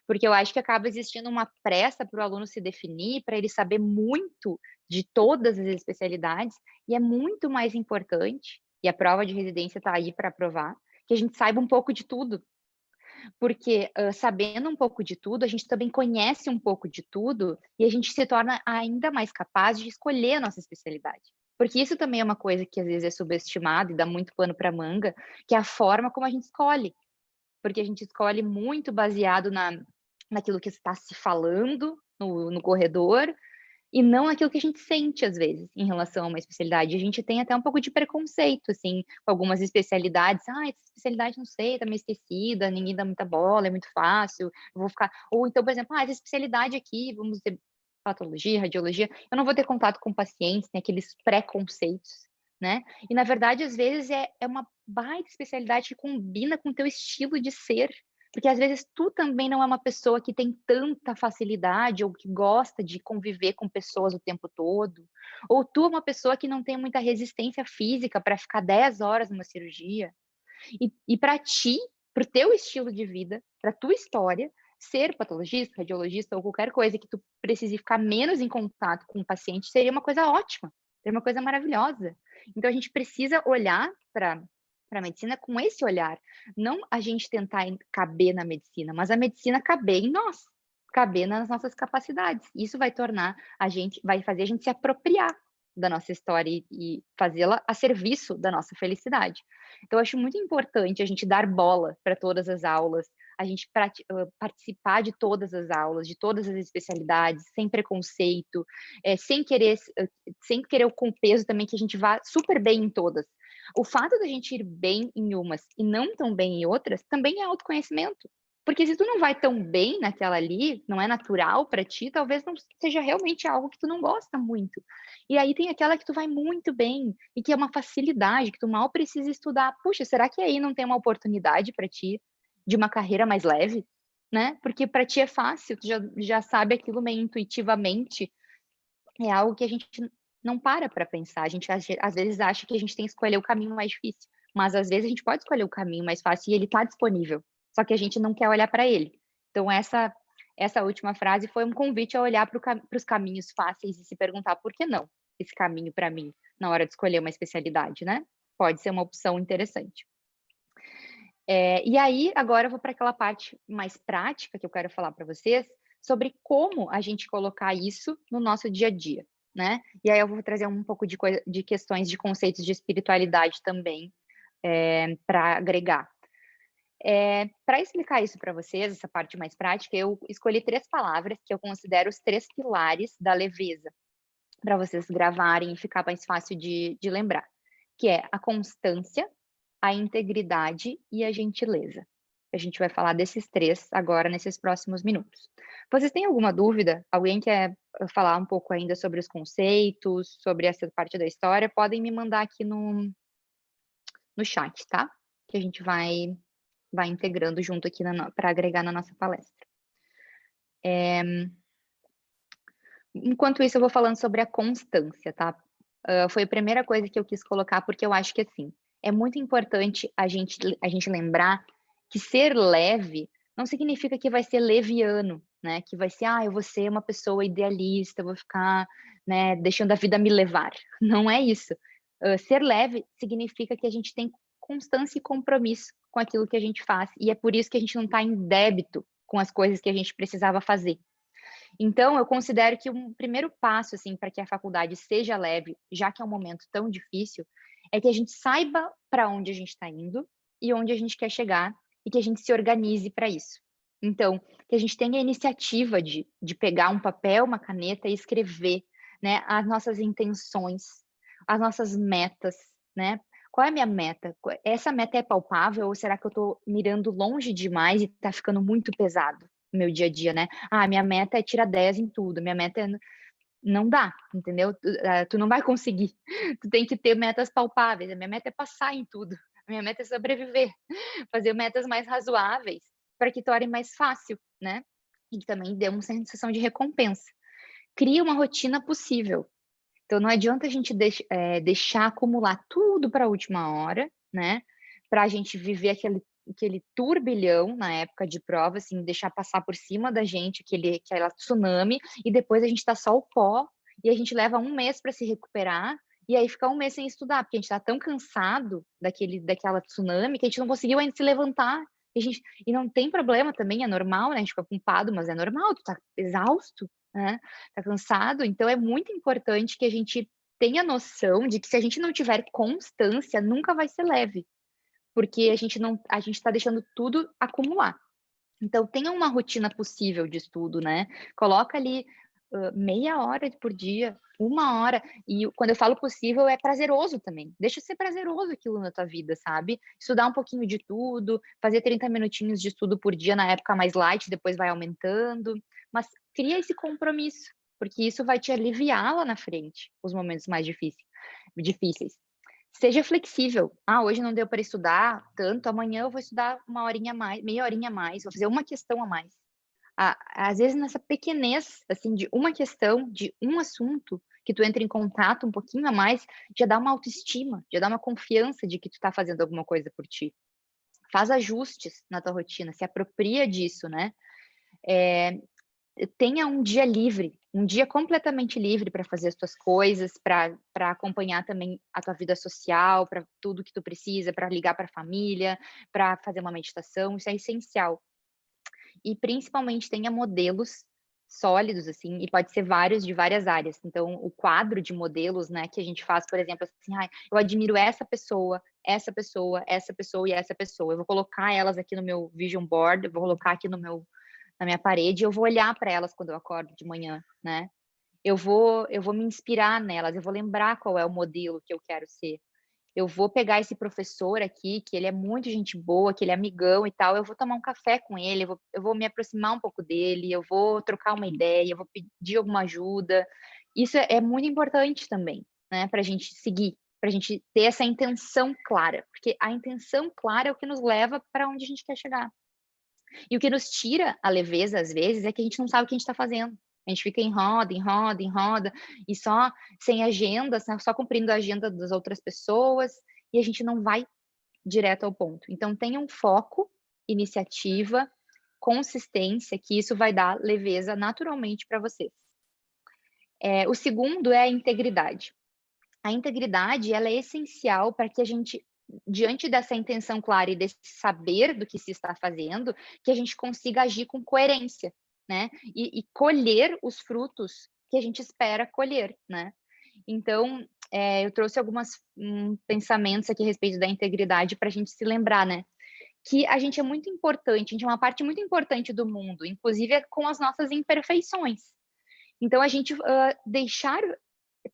Porque eu acho que acaba existindo uma pressa para o aluno se definir, para ele saber muito de todas as especialidades, e é muito mais importante, e a prova de residência está aí para provar, que a gente saiba um pouco de tudo. Porque, sabendo um pouco de tudo, a gente também conhece um pouco de tudo, e a gente se torna ainda mais capaz de escolher a nossa especialidade. Porque isso também é uma coisa que às vezes é subestimada e dá muito pano para manga, que é a forma como a gente escolhe. Porque a gente escolhe muito baseado naquilo que está se falando no corredor, e não aquilo que a gente sente, às vezes, em relação a uma especialidade. A gente tem até um pouco de preconceito, assim, com algumas especialidades. "Ah, essa especialidade não sei, tá meio esquecida, ninguém dá muita bola, é muito fácil, eu vou ficar", ou então, por exemplo: "Ah, essa especialidade aqui, vamos dizer, patologia, radiologia, eu não vou ter contato com pacientes", tem aqueles preconceitos, né. E na verdade, às vezes, é uma baita especialidade que combina com o teu estilo de ser, porque às vezes tu também não é uma pessoa que tem tanta facilidade ou que gosta de conviver com pessoas o tempo todo, ou tu é uma pessoa que não tem muita resistência física para ficar 10 horas numa cirurgia. E para ti, para o teu estilo de vida, para tua história, ser patologista, radiologista ou qualquer coisa que tu precise ficar menos em contato com o paciente seria uma coisa ótima, seria uma coisa maravilhosa. Então a gente precisa olhar para a medicina com esse olhar, não a gente tentar caber na medicina, mas a medicina caber em nós, caber nas nossas capacidades. Isso vai tornar a gente, vai fazer a gente se apropriar da nossa história e fazê-la a serviço da nossa felicidade. Então, eu acho muito importante a gente dar bola para todas as aulas, a gente participar de todas as aulas, de todas as especialidades, sem preconceito, sem querer com peso também que a gente vá super bem em todas. O fato da gente ir bem em umas e não tão bem em outras, também é autoconhecimento. Porque se tu não vai tão bem naquela ali, não é natural para ti, talvez não seja realmente algo que tu não gosta muito. E aí tem aquela que tu vai muito bem e que é uma facilidade, que tu mal precisa estudar. Puxa, será que aí não tem uma oportunidade para ti de uma carreira mais leve, né? Porque para ti é fácil, tu já sabe aquilo meio intuitivamente, é algo que a gente não para pensar. A gente às vezes acha que a gente tem que escolher o caminho mais difícil, mas às vezes a gente pode escolher o caminho mais fácil e ele está disponível, só que a gente não quer olhar para ele. Então essa última frase foi um convite a olhar para os caminhos fáceis e se perguntar: "Por que não esse caminho para mim?", na hora de escolher uma especialidade, né. Pode ser uma opção interessante. E aí, agora eu vou para aquela parte mais prática que eu quero falar para vocês, sobre como a gente colocar isso no nosso dia a dia, né. E aí eu vou trazer um pouco de questões de conceitos de espiritualidade também, para agregar. Para explicar isso para vocês, essa parte mais prática, eu escolhi 3 palavras que eu considero os 3 pilares da leveza, para vocês gravarem e ficar mais fácil de lembrar, que é a constância, a integridade e a gentileza. A gente vai falar desses 3 agora nesses próximos minutos. Vocês têm alguma dúvida? Alguém quer falar um pouco ainda sobre os conceitos, sobre essa parte da história? Podem me mandar aqui no chat, tá? Que a gente vai integrando junto aqui para agregar na nossa palestra. Enquanto isso, eu vou falando sobre a constância, tá? Foi a primeira coisa que eu quis colocar, porque eu acho que, assim, é muito importante a gente lembrar que ser leve não significa que vai ser leviano, né, que vai ser: "Ah, eu vou ser uma pessoa idealista, eu vou ficar, né, deixando a vida me levar". Não é isso. Ser leve significa que a gente tem constância e compromisso com aquilo que a gente faz, e é por isso que a gente não está em débito com as coisas que a gente precisava fazer. Então, eu considero que um primeiro passo, assim, para que a faculdade seja leve, já que é um momento tão difícil, é que a gente saiba para onde a gente está indo e onde a gente quer chegar e que a gente se organize para isso. Então, que a gente tenha a iniciativa de pegar um papel, uma caneta e escrever, né, as nossas intenções, as nossas metas, né? Qual é a minha meta? Essa meta é palpável ou será que eu estou mirando longe demais e está ficando muito pesado no meu dia a dia, né? Ah, minha meta é tirar 10 em tudo, minha meta é não dá, entendeu? Tu não vai conseguir. Tu tem que ter metas palpáveis. A minha meta é passar em tudo. A minha meta é sobreviver. Fazer metas mais razoáveis para que torne mais fácil, né? E que também dê uma sensação de recompensa. Cria uma rotina possível. Então não adianta a gente deixar acumular tudo para a última hora, né, para a gente viver aquele turbilhão na época de prova, assim, deixar passar por cima da gente aquela tsunami, e depois a gente tá só o pó, e a gente leva um mês para se recuperar, e aí fica um mês sem estudar, porque a gente tá tão cansado daquela tsunami que a gente não conseguiu ainda se levantar, e não tem problema também, é normal, né, a gente fica culpado, mas é normal, tu tá exausto, né, tá cansado, então é muito importante que a gente tenha noção de que se a gente não tiver constância, nunca vai ser leve, porque a gente tá deixando tudo acumular. Então tenha uma rotina possível de estudo, né, coloca ali meia hora por dia, 1 hora. E quando eu falo possível, é prazeroso também. Deixa ser prazeroso aquilo na tua vida, sabe? Estudar um pouquinho de tudo, fazer 30 minutinhos de estudo por dia na época mais light, depois vai aumentando. Mas cria esse compromisso, porque isso vai te aliviar lá na frente, os momentos mais difíceis. Seja flexível. Ah, hoje não deu para estudar tanto, amanhã eu vou estudar 1 horinha a mais, meia horinha a mais, vou fazer uma questão a mais. Às vezes nessa pequenez, assim, de uma questão, de um assunto, que tu entra em contato um pouquinho a mais, já dá uma autoestima, já dá uma confiança de que tu tá fazendo alguma coisa por ti. Faz ajustes na tua rotina, se apropria disso, né. Tenha um dia livre, um dia completamente livre para fazer as tuas coisas, para acompanhar também a tua vida social, para tudo que tu precisa, para ligar para a família, para fazer uma meditação, isso é essencial. E principalmente tenha modelos sólidos, assim, e pode ser vários de várias áreas. Então, o quadro de modelos, né, que a gente faz, por exemplo, assim, ai, eu admiro essa pessoa, essa pessoa, essa pessoa e essa pessoa. Eu vou colocar elas aqui no meu vision board, eu vou colocar aqui na minha parede, e eu vou olhar para elas quando eu acordo de manhã, né? Eu vou me inspirar nelas, eu vou lembrar qual é o modelo que eu quero ser. Eu vou pegar esse professor aqui, que ele é muito gente boa, que ele é amigão e tal, eu vou tomar um café com ele, eu vou me aproximar um pouco dele, eu vou trocar uma ideia, eu vou pedir alguma ajuda. Isso é muito importante também, né, pra gente seguir, pra gente ter essa intenção clara, porque a intenção clara é o que nos leva para onde a gente quer chegar. E o que nos tira a leveza, às vezes, é que a gente não sabe o que a gente está fazendo. A gente fica em roda, em roda, em roda, e só sem agenda, só cumprindo a agenda das outras pessoas, e a gente não vai direto ao ponto. Então, tenha um foco, iniciativa, consistência, que isso vai dar leveza naturalmente para vocês. O segundo é a integridade. A integridade, ela é essencial para que a gente, diante dessa intenção clara e desse saber do que se está fazendo, que a gente consiga agir com coerência, né? E colher os frutos que a gente espera colher, né? Então, eu trouxe alguns pensamentos aqui a respeito da integridade para a gente se lembrar, né? Que a gente é muito importante, a gente é uma parte muito importante do mundo, inclusive com as nossas imperfeições. Então, a gente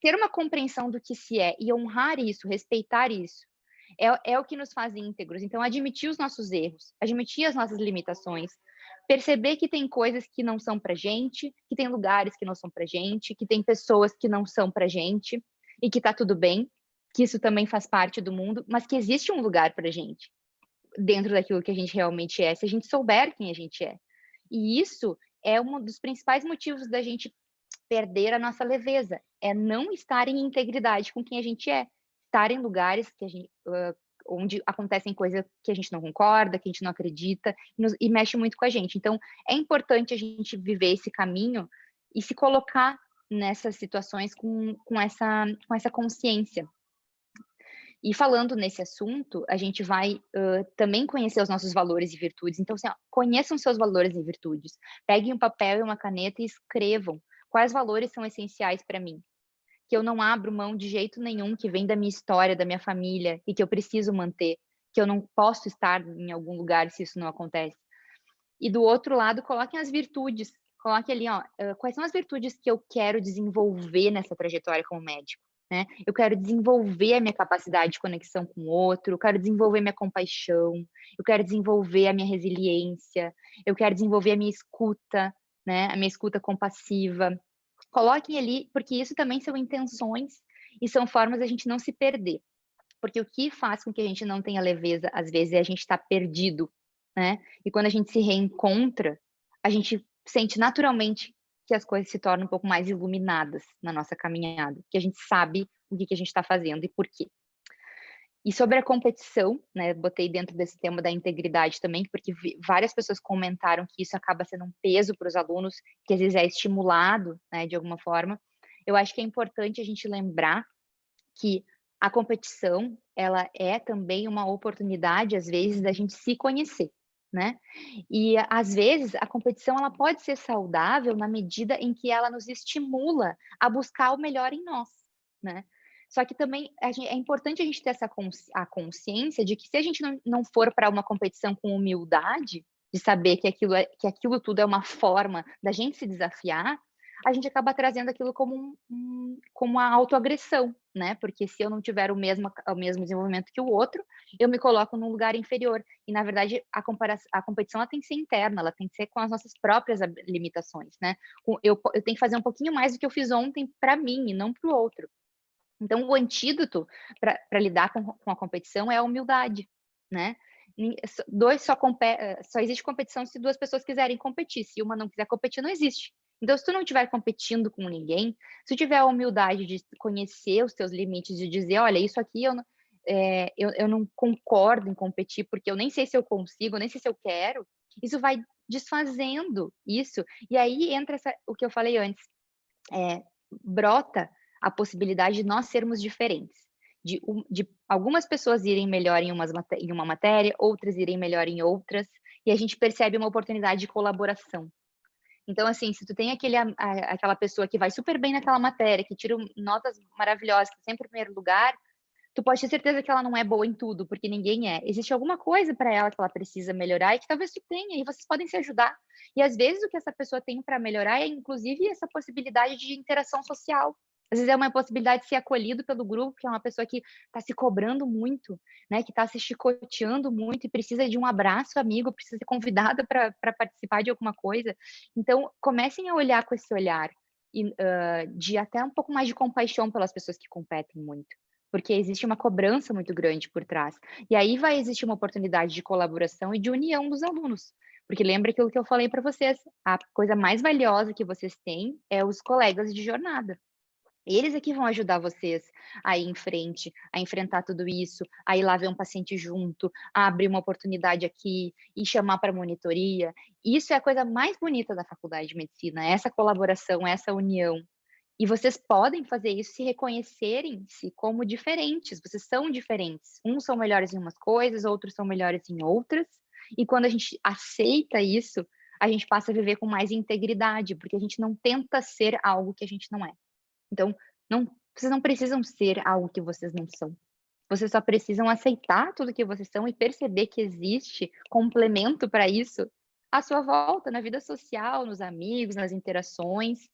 ter uma compreensão do que se é e honrar isso, respeitar isso, é o que nos faz íntegros. Então, admitir os nossos erros, admitir as nossas limitações, perceber que tem coisas que não são pra gente, que tem lugares que não são pra gente, que tem pessoas que não são pra gente, e que tá tudo bem, que isso também faz parte do mundo, mas que existe um lugar pra gente, dentro daquilo que a gente realmente é, se a gente souber quem a gente é. E isso é um dos principais motivos da gente perder a nossa leveza, é não estar em integridade com quem a gente é, estar em lugares que onde acontecem coisas que a gente não concorda, que a gente não acredita, e mexe muito com a gente. Então, é importante a gente viver esse caminho e se colocar nessas situações com essa consciência. E falando nesse assunto, a gente vai também conhecer os nossos valores e virtudes. Então, assim, ó, conheçam seus valores e virtudes. Peguem um papel e uma caneta e escrevam quais valores são essenciais para mim, que eu não abro mão de jeito nenhum, que vem da minha história, da minha família, e que eu preciso manter, que eu não posso estar em algum lugar se isso não acontece. E do outro lado, coloquem as virtudes. Coloque ali, ó, quais são as virtudes que eu quero desenvolver nessa trajetória como médico, né? Eu quero desenvolver a minha capacidade de conexão com o outro, eu quero desenvolver minha compaixão, eu quero desenvolver a minha resiliência, eu quero desenvolver a minha escuta, né? A minha escuta compassiva. Coloquem ali, porque isso também são intenções e são formas da gente não se perder. Porque o que faz com que a gente não tenha leveza, às vezes, é a gente estar perdido, né? E quando a gente se reencontra, a gente sente naturalmente que as coisas se tornam um pouco mais iluminadas na nossa caminhada, que a gente sabe o que a gente está fazendo e por quê. E sobre a competição, né, botei dentro desse tema da integridade também, porque várias pessoas comentaram que isso acaba sendo um peso para os alunos, que às vezes é estimulado, né, de alguma forma. Eu acho que é importante a gente lembrar que a competição, ela é também uma oportunidade, às vezes, da gente se conhecer, né? E, às vezes, a competição, ela pode ser saudável na medida em que ela nos estimula a buscar o melhor em nós, né? Só que também é importante a gente ter a consciência de que se a gente não for para uma competição com humildade, de saber que aquilo tudo é uma forma da gente se desafiar, a gente acaba trazendo aquilo como como uma autoagressão, né, porque se eu não tiver o mesmo desenvolvimento que o outro, eu me coloco num lugar inferior. E na verdade a competição ela tem que ser interna, ela tem que ser com as nossas próprias limitações, né. Eu tenho que fazer um pouquinho mais do que eu fiz ontem para mim e não para o outro. Então, o antídoto para lidar com a competição é a humildade, né. Só existe competição se 2 pessoas quiserem competir, se uma não quiser competir, não existe. Então, se tu não estiver competindo com ninguém, se tu tiver a humildade de conhecer os teus limites, de dizer: "Olha, isso aqui eu não concordo em competir, porque eu nem sei se eu consigo, nem sei se eu quero", isso vai desfazendo isso, e aí entra o que eu falei antes, eh, brota a possibilidade de nós sermos diferentes, de algumas pessoas irem melhor em uma matéria, outras irem melhor em outras, e a gente percebe uma oportunidade de colaboração. Então, assim, se tu tem aquela pessoa que vai super bem naquela matéria, que tira notas maravilhosas, que tá sempre em primeiro lugar, tu pode ter certeza que ela não é boa em tudo, porque ninguém é. Existe alguma coisa para ela que ela precisa melhorar e que talvez tu tenha, e vocês podem se ajudar. E às vezes o que essa pessoa tem para melhorar é inclusive essa possibilidade de interação social. Às vezes é uma possibilidade de ser acolhido pelo grupo, que é uma pessoa que está se cobrando muito, né, que está se chicoteando muito e precisa de um abraço amigo, precisa ser convidada para participar de alguma coisa. Então, comecem a olhar com esse olhar de até um pouco mais de compaixão pelas pessoas que competem muito, porque existe uma cobrança muito grande por trás. E aí vai existir uma oportunidade de colaboração e de união dos alunos. Porque lembra aquilo que eu falei para vocês, a coisa mais valiosa que vocês têm é os colegas de jornada. Eles é que vão ajudar vocês a ir em frente, a enfrentar tudo isso, a ir lá ver um paciente junto, a abrir uma oportunidade aqui e chamar para monitoria. Isso é a coisa mais bonita da faculdade de medicina, essa colaboração, essa união. E vocês podem fazer isso se reconhecerem-se como diferentes, vocês são diferentes. Uns são melhores em umas coisas, outros são melhores em outras. E quando a gente aceita isso, a gente passa a viver com mais integridade, porque a gente não tenta ser algo que a gente não é. Então, não vocês não precisam ser algo que vocês não são. Vocês só precisam aceitar tudo que vocês são e perceber que existe complemento para isso à sua volta, na vida social, nos amigos, nas interações.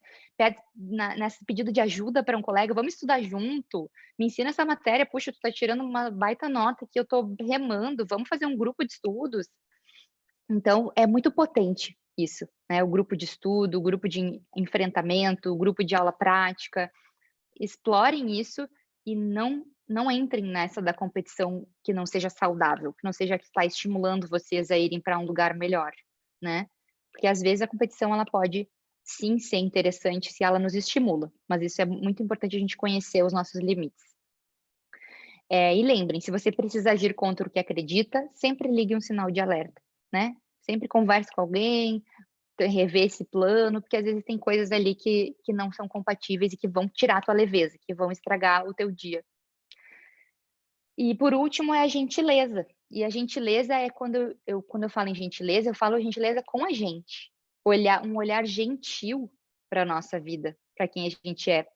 Nesse pedido de ajuda para um colega, vamos estudar junto, me ensina essa matéria, puxa, tu está tirando uma baita nota que eu estou remando, vamos fazer um grupo de estudos. Então, é muito potente isso, né? O grupo de estudo, o grupo de enfrentamento, o grupo de aula prática. Explorem isso e não entrem nessa da competição que não seja saudável, que não seja que está estimulando vocês a irem para um lugar melhor, né. Porque às vezes a competição ela pode sim ser interessante se ela nos estimula, mas isso é muito importante a gente conhecer os nossos limites. E lembrem, se você precisa agir contra o que acredita, sempre ligue um sinal de alerta, né. Sempre converse com alguém, rever esse plano, porque às vezes tem coisas ali que não são compatíveis e que vão tirar a tua leveza, que vão estragar o teu dia. E por último é a gentileza, e a gentileza é quando eu falo em gentileza, eu falo gentileza com a gente, um olhar gentil para a nossa vida, para quem a gente é.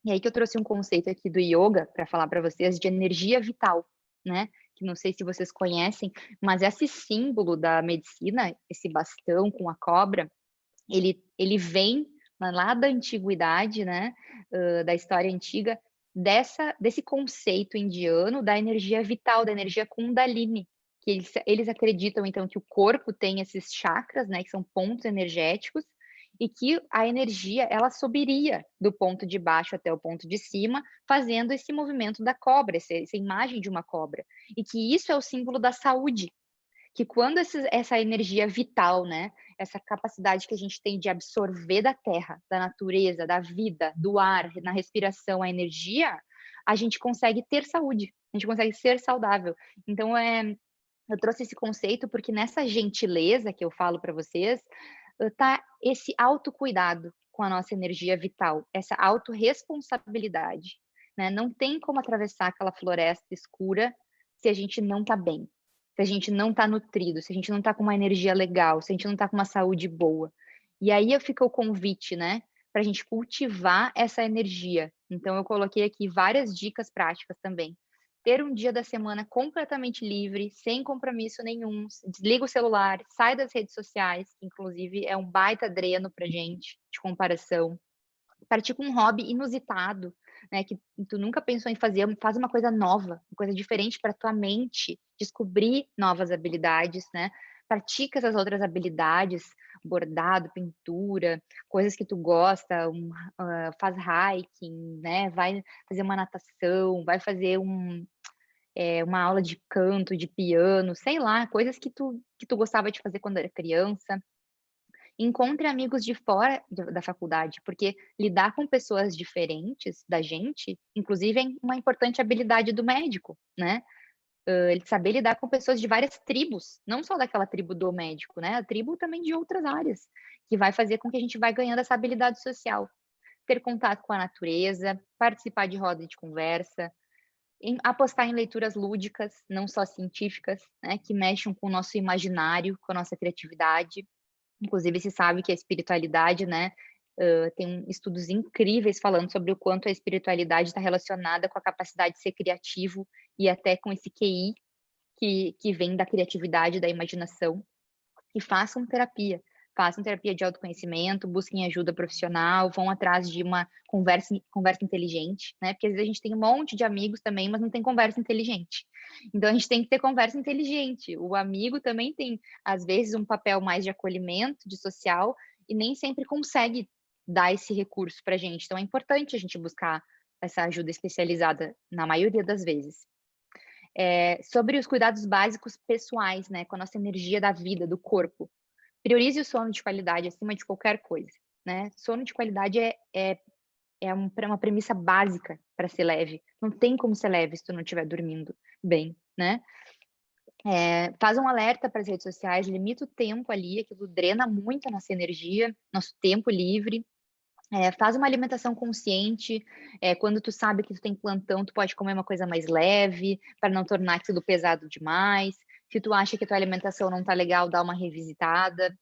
E aí que eu trouxe um conceito aqui do yoga para falar para vocês de energia vital, né, que não sei se vocês conhecem, mas esse símbolo da medicina, esse bastão com a cobra, ele vem lá da antiguidade, né, da história antiga, desse conceito indiano da energia vital, da energia Kundalini, que eles acreditam então que o corpo tem esses chakras, né, que são pontos energéticos, e que a energia ela subiria do ponto de baixo até o ponto de cima, fazendo esse movimento da cobra, essa imagem de uma cobra, e que isso é o símbolo da saúde, que quando essa energia vital, né, essa capacidade que a gente tem de absorver da terra, da natureza, da vida, do ar, na respiração, a energia, a gente consegue ter saúde, a gente consegue ser saudável. Então, eu trouxe esse conceito porque nessa gentileza que eu falo para vocês, tá esse autocuidado com a nossa energia vital, essa autorresponsabilidade, né. Não tem como atravessar aquela floresta escura se a gente não tá bem, se a gente não tá nutrido, se a gente não tá com uma energia legal, se a gente não tá com uma saúde boa. E aí fica o convite, né, pra gente cultivar essa energia. Então eu coloquei aqui várias dicas práticas também. Ter um dia da semana completamente livre, sem compromisso nenhum, desliga o celular, sai das redes sociais, que inclusive é um baita dreno pra gente, de comparação. Partir com um hobby inusitado, né, que tu nunca pensou em fazer, faz uma coisa nova, uma coisa diferente para tua mente descobrir novas habilidades, né. Pratica essas outras habilidades, bordado, pintura, coisas que tu gosta, faz hiking, né, vai fazer uma natação, vai fazer uma aula de canto, de piano, sei lá, coisas que tu gostava de fazer quando era criança. Encontre amigos de fora da faculdade, porque lidar com pessoas diferentes da gente, inclusive é uma importante habilidade do médico, né. Ele saber lidar com pessoas de várias tribos, não só daquela tribo do médico, né, a tribo também de outras áreas, que vai fazer com que a gente vai ganhando essa habilidade social. Ter contato com a natureza, participar de roda de conversa, apostar em leituras lúdicas, não só científicas, né, que mexam com o nosso imaginário, com a nossa criatividade. Inclusive se sabe que a espiritualidade, né, tem estudos incríveis falando sobre o quanto a espiritualidade está relacionada com a capacidade de ser criativo e até com esse QI que vem da criatividade, da imaginação. E façam terapia de autoconhecimento, busquem ajuda profissional, vão atrás de uma conversa inteligente, né, porque às vezes a gente tem um monte de amigos também, mas não tem conversa inteligente. Então a gente tem que ter conversa inteligente. O amigo também tem, às vezes, um papel mais de acolhimento, de social, e nem sempre consegue dar esse recurso pra gente. Então é importante a gente buscar essa ajuda especializada na maioria das vezes. Sobre os cuidados básicos pessoais, né, com a nossa energia da vida, do corpo. Priorize o sono de qualidade acima de qualquer coisa, né. Sono de qualidade é uma premissa básica para ser leve. Não tem como ser leve se tu não estiver dormindo bem, né. Faz um alerta para as redes sociais, limita o tempo ali, aquilo drena muito a nossa energia, nosso tempo livre. Faz uma alimentação consciente, quando tu sabe que tu tem plantão, tu pode comer uma coisa mais leve, para não tornar aquilo pesado demais. Se tu acha que a tua alimentação não tá legal, dá uma revisitada.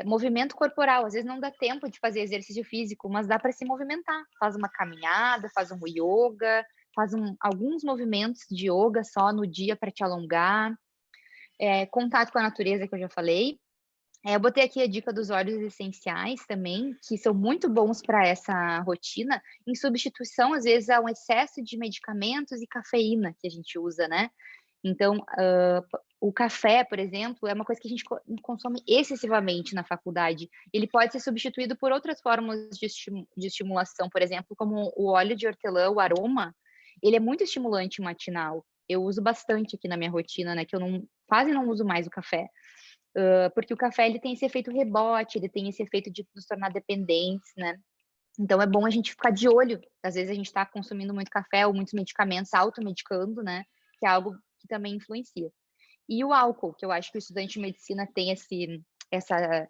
Movimento corporal, às vezes não dá tempo de fazer exercício físico, mas dá para se movimentar. Faz uma caminhada, faz um ioga, faz alguns movimentos de ioga só no dia para te alongar. Contato com a natureza, que eu já falei. Eu botei aqui a dica dos óleos essenciais também, que são muito bons para essa rotina, em substituição, às vezes, a um excesso de medicamentos e cafeína que a gente usa, né. Então, o café, por exemplo, é uma coisa que a gente consome excessivamente na faculdade. Ele pode ser substituído por outras formas de estimulação, por exemplo, como o óleo de hortelã, o aroma, ele é muito estimulante matinal. Eu uso bastante aqui na minha rotina, né, que eu quase não uso mais o café. Porque o café ele tem esse efeito rebote, ele tem esse efeito de nos tornar dependentes, né. Então é bom a gente ficar de olho, às vezes a gente está consumindo muito café ou muitos medicamentos, automedicando, né, que é algo que também influencia. E o álcool, que eu acho que o estudante de medicina tem essa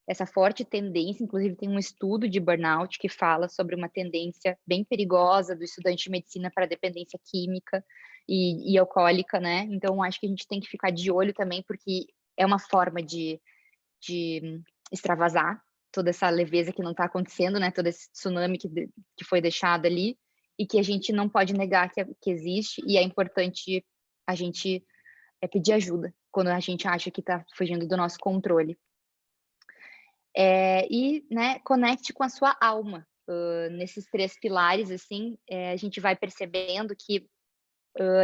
essa forte tendência, inclusive tem um estudo de burnout que fala sobre uma tendência bem perigosa do estudante de medicina para dependência química e alcoólica, né. Então acho que a gente tem que ficar de olho também, porque é uma forma de extravasar toda essa leveza que não está acontecendo, né, todo esse tsunami que foi deixado ali, e que a gente não pode negar que existe, e é importante a gente, pedir ajuda, quando a gente acha que está fugindo do nosso controle. Né, conecte com a sua alma, nesses 3 pilares, assim, a gente vai percebendo que,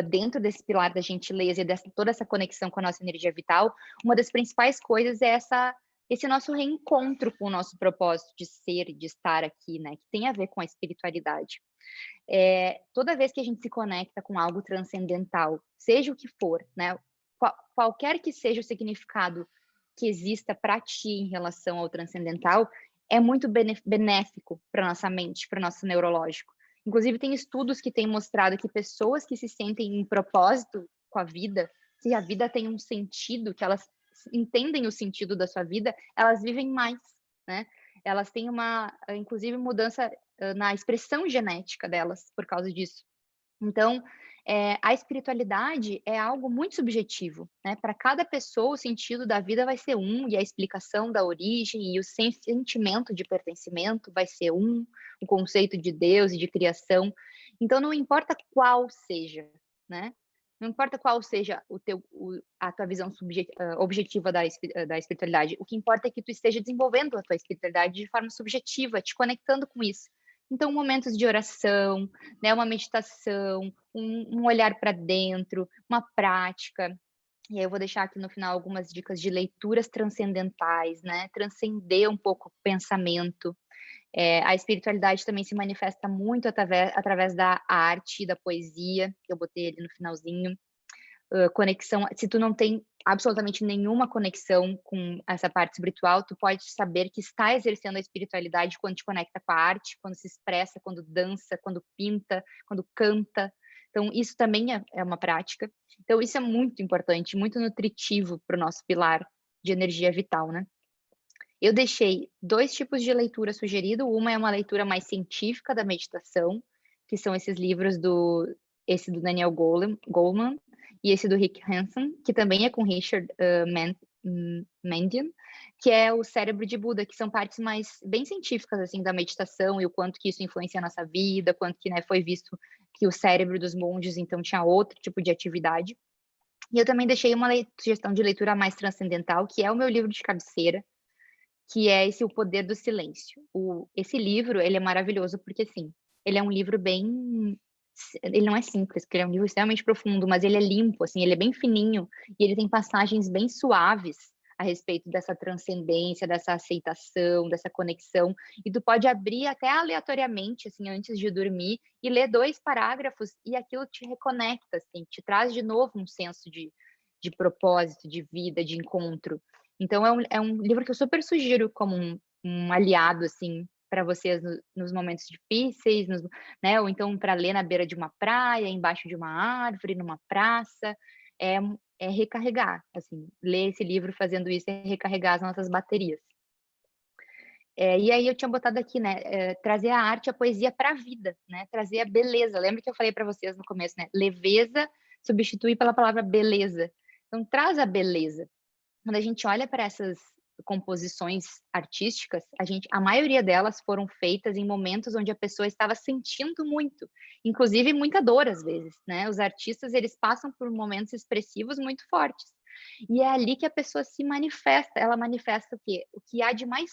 dentro desse pilar da gentileza e toda essa conexão com a nossa energia vital, uma das principais coisas é esse nosso reencontro com o nosso propósito de ser e de estar aqui, né, que tem a ver com a espiritualidade. Toda vez que a gente se conecta com algo transcendental, seja o que for, né, qualquer que seja o significado que exista para ti em relação ao transcendental, é muito benéfico para nossa mente, para o nosso neurológico. Inclusive tem estudos que têm mostrado que pessoas que se sentem em propósito com a vida, se a vida tem um sentido, que elas entendem o sentido da sua vida, elas vivem mais, né. Elas têm inclusive mudança, na expressão genética delas por causa disso. Então, a espiritualidade é algo muito subjetivo, né, para cada pessoa o sentido da vida vai ser e a explicação da origem e o sentimento de pertencimento vai ser o conceito de Deus e de criação. Então não importa qual seja, né, Não importa qual seja a tua visão objetiva da espiritualidade, o que importa é que tu esteja desenvolvendo a tua espiritualidade de forma subjetiva, te conectando com isso. Então, momentos de oração, né, uma meditação, um olhar para dentro, uma prática. E aí eu vou deixar aqui no final algumas dicas de leituras transcendentais, né? Transcender um pouco o pensamento. A espiritualidade também se manifesta muito através da arte e da poesia, que eu botei ali no finalzinho. Conexão, se tu não tem absolutamente nenhuma conexão com essa parte espiritual, tu pode saber que está exercendo a espiritualidade quando te conecta com a arte, quando se expressa, quando dança, quando pinta, quando canta. Então, isso também é uma prática. Então, isso é muito importante, muito nutritivo para o nosso pilar de energia vital, né? Eu deixei 2 tipos de leitura sugerido, uma é uma leitura mais científica da meditação, que são esses livros esse do Daniel Goleman e esse do Rick Hanson, que também é com Richard Mandian, que é o Cérebro de Buda, que são partes mais bem científicas assim da meditação e o quanto que isso influencia a nossa vida, quanto que, né, foi visto que o cérebro dos monges então tinha outro tipo de atividade. E eu também deixei uma sugestão de leitura mais transcendental, que é o meu livro de cabeceira, que é esse O Poder do Silêncio. Esse livro, ele é maravilhoso porque, assim, ele é um livro bem ele não é simples, porque ele é um livro extremamente profundo, mas ele é limpo, assim, ele é bem fininho e ele tem passagens bem suaves a respeito dessa transcendência, dessa aceitação, dessa conexão, e tu pode abrir até aleatoriamente, assim, antes de dormir e ler 2 parágrafos e aquilo te reconecta, assim, te traz de novo um senso de propósito, de vida, de encontro. Então é um livro que eu super sugiro como um aliado, assim, para vocês nos momentos difíceis, né, ou então para ler na beira de uma praia, embaixo de uma árvore, numa praça, é é recarregar, assim, ler esse livro fazendo isso é recarregar as nossas baterias. E aí eu tinha botado aqui, né, trazer a arte, a poesia para a vida, né, trazer a beleza. Lembra que eu falei para vocês no começo, né, leveza substitui pela palavra beleza. Então traz a beleza. Quando a gente olha para essas composições artísticas, a maioria delas foram feitas em momentos onde a pessoa estava sentindo muito, inclusive muita dor às vezes, né? Os artistas, eles passam por momentos expressivos muito fortes. E é ali que a pessoa se manifesta, ela manifesta o quê? O que há de mais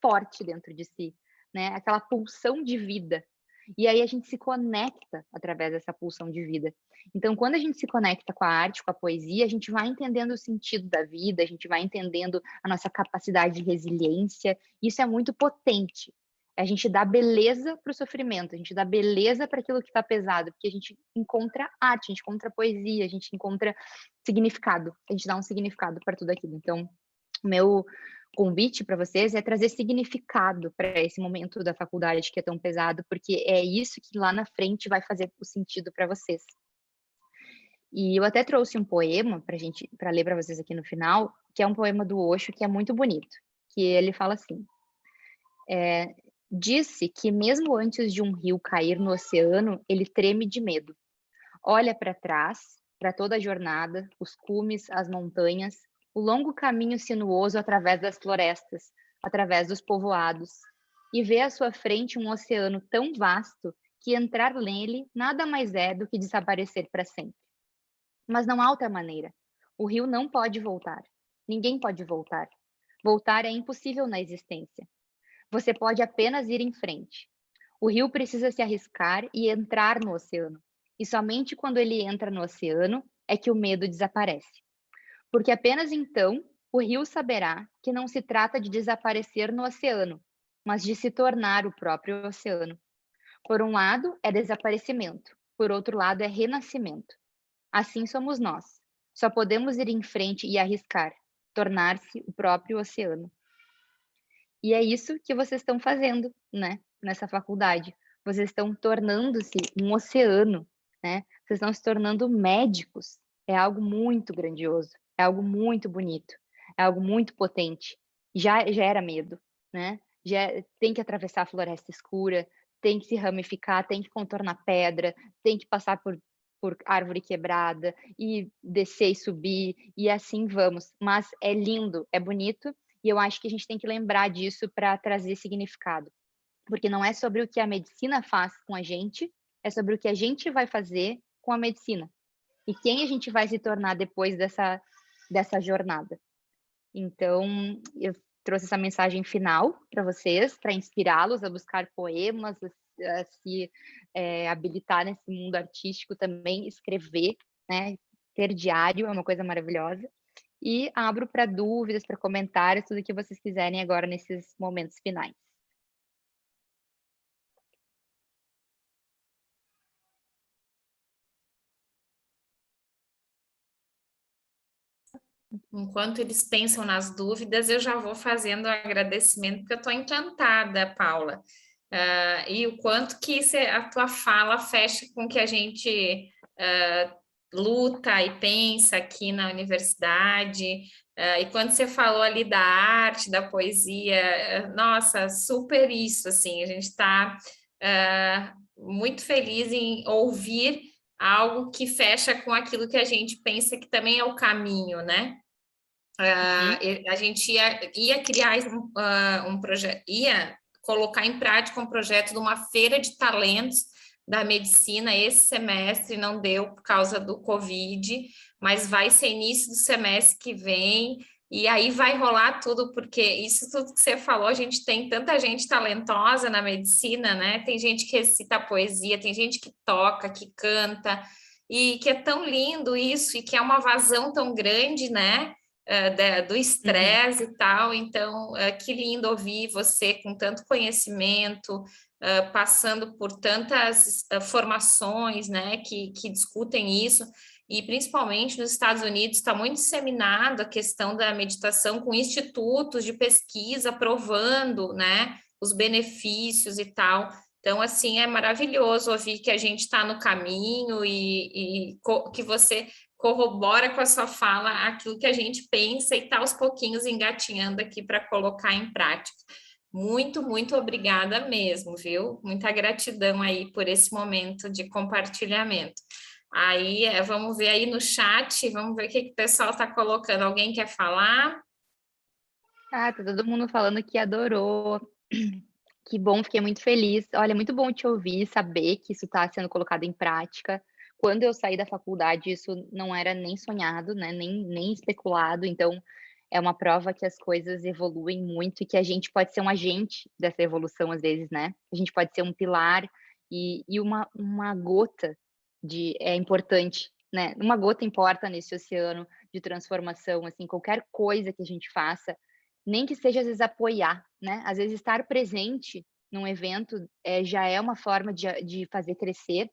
forte dentro de si, né? Aquela pulsão de vida. E aí a gente se conecta através dessa pulsão de vida. Então, quando a gente se conecta com a arte, com a poesia, a gente vai entendendo o sentido da vida, a gente vai entendendo a nossa capacidade de resiliência. Isso é muito potente. A gente dá beleza para o sofrimento, a gente dá beleza para aquilo que está pesado, porque a gente encontra arte, a gente encontra poesia, a gente encontra significado, a gente dá um significado para tudo aquilo. Então, o meu convite para vocês é trazer significado para esse momento da faculdade que é tão pesado, porque é isso que lá na frente vai fazer o sentido para vocês. E eu até trouxe um poema para ler para vocês aqui no final, que é um poema do Osho que é muito bonito, que ele fala assim: disse que mesmo antes de um rio cair no oceano, ele treme de medo. Olha para trás, para toda a jornada, os cumes, as montanhas, o longo caminho sinuoso através das florestas, através dos povoados, e vê à sua frente um oceano tão vasto que entrar nele nada mais é do que desaparecer para sempre. Mas não há outra maneira. O rio não pode voltar. Ninguém pode voltar. Voltar é impossível na existência. Você pode apenas ir em frente. O rio precisa se arriscar e entrar no oceano. E somente quando ele entra no oceano é que o medo desaparece. Porque apenas então o rio saberá que não se trata de desaparecer no oceano, mas de se tornar o próprio oceano. Por um lado, é desaparecimento, por outro lado, é renascimento. Assim somos nós. Só podemos ir em frente e arriscar, tornar-se o próprio oceano. E é isso que vocês estão fazendo, né, nessa faculdade. Vocês estão tornando-se um oceano, né? Vocês estão se tornando médicos. É algo muito grandioso, é algo muito bonito, é algo muito potente. Já gera medo, né? Tem que atravessar a floresta escura, tem que se ramificar, tem que contornar pedra, tem que passar por árvore quebrada e descer e subir, e assim vamos. Mas é lindo, é bonito, e eu acho que a gente tem que lembrar disso para trazer significado. Porque não é sobre o que a medicina faz com a gente, é sobre o que a gente vai fazer com a medicina. e quem a gente vai se tornar depois dessa jornada. Então, eu trouxe essa mensagem final para vocês, para inspirá-los a buscar poemas, a se habilitar nesse mundo artístico também, escrever, né? Ter diário é uma coisa maravilhosa. E abro para dúvidas, para comentários, tudo que vocês quiserem agora nesses momentos finais. Enquanto eles pensam nas dúvidas, eu já vou fazendo o agradecimento, porque eu estou encantada, Paula. E o quanto que a tua fala fecha com o que a gente luta e pensa aqui na universidade. E quando você falou ali da arte, da poesia, nossa, super isso, assim, a gente está muito feliz em ouvir algo que fecha com aquilo que a gente pensa que também é o caminho, né? A gente ia criar um projeto, ia colocar em prática um projeto de uma feira de talentos da medicina esse semestre, não deu por causa do Covid, mas vai ser início do semestre que vem, e aí vai rolar tudo, porque isso tudo que você falou, a gente tem tanta gente talentosa na medicina, né? Tem gente que recita poesia, tem gente que toca, que canta, e que é tão lindo isso, e que é uma vazão tão grande, né? Do estresse e tal. Então, que lindo ouvir você com tanto conhecimento, passando por tantas formações, né, que discutem isso. E principalmente nos Estados Unidos está muito disseminado a questão da meditação com institutos de pesquisa provando, né, os benefícios e tal. Então, assim, é maravilhoso ouvir que a gente está no caminho e que você corrobora com a sua fala aquilo que a gente pensa e está aos pouquinhos engatinhando aqui para colocar em prática. Muito, muito obrigada mesmo, viu? Muita gratidão aí por esse momento de compartilhamento. Aí, vamos ver aí no chat, vamos ver o que o pessoal está colocando. Alguém quer falar? Tá todo mundo falando que adorou. Que bom, fiquei muito feliz. Olha, muito bom te ouvir, saber que isso está sendo colocado em prática. Quando eu saí da faculdade, isso não era nem sonhado, né, nem especulado, então é uma prova que as coisas evoluem muito e que a gente pode ser um agente dessa evolução às vezes, né. A gente pode ser um pilar e uma gota é importante, né, uma gota importa nesse oceano de transformação, assim, qualquer coisa que a gente faça, nem que seja às vezes apoiar, né, às vezes estar presente num evento, já é uma forma de fazer crescer,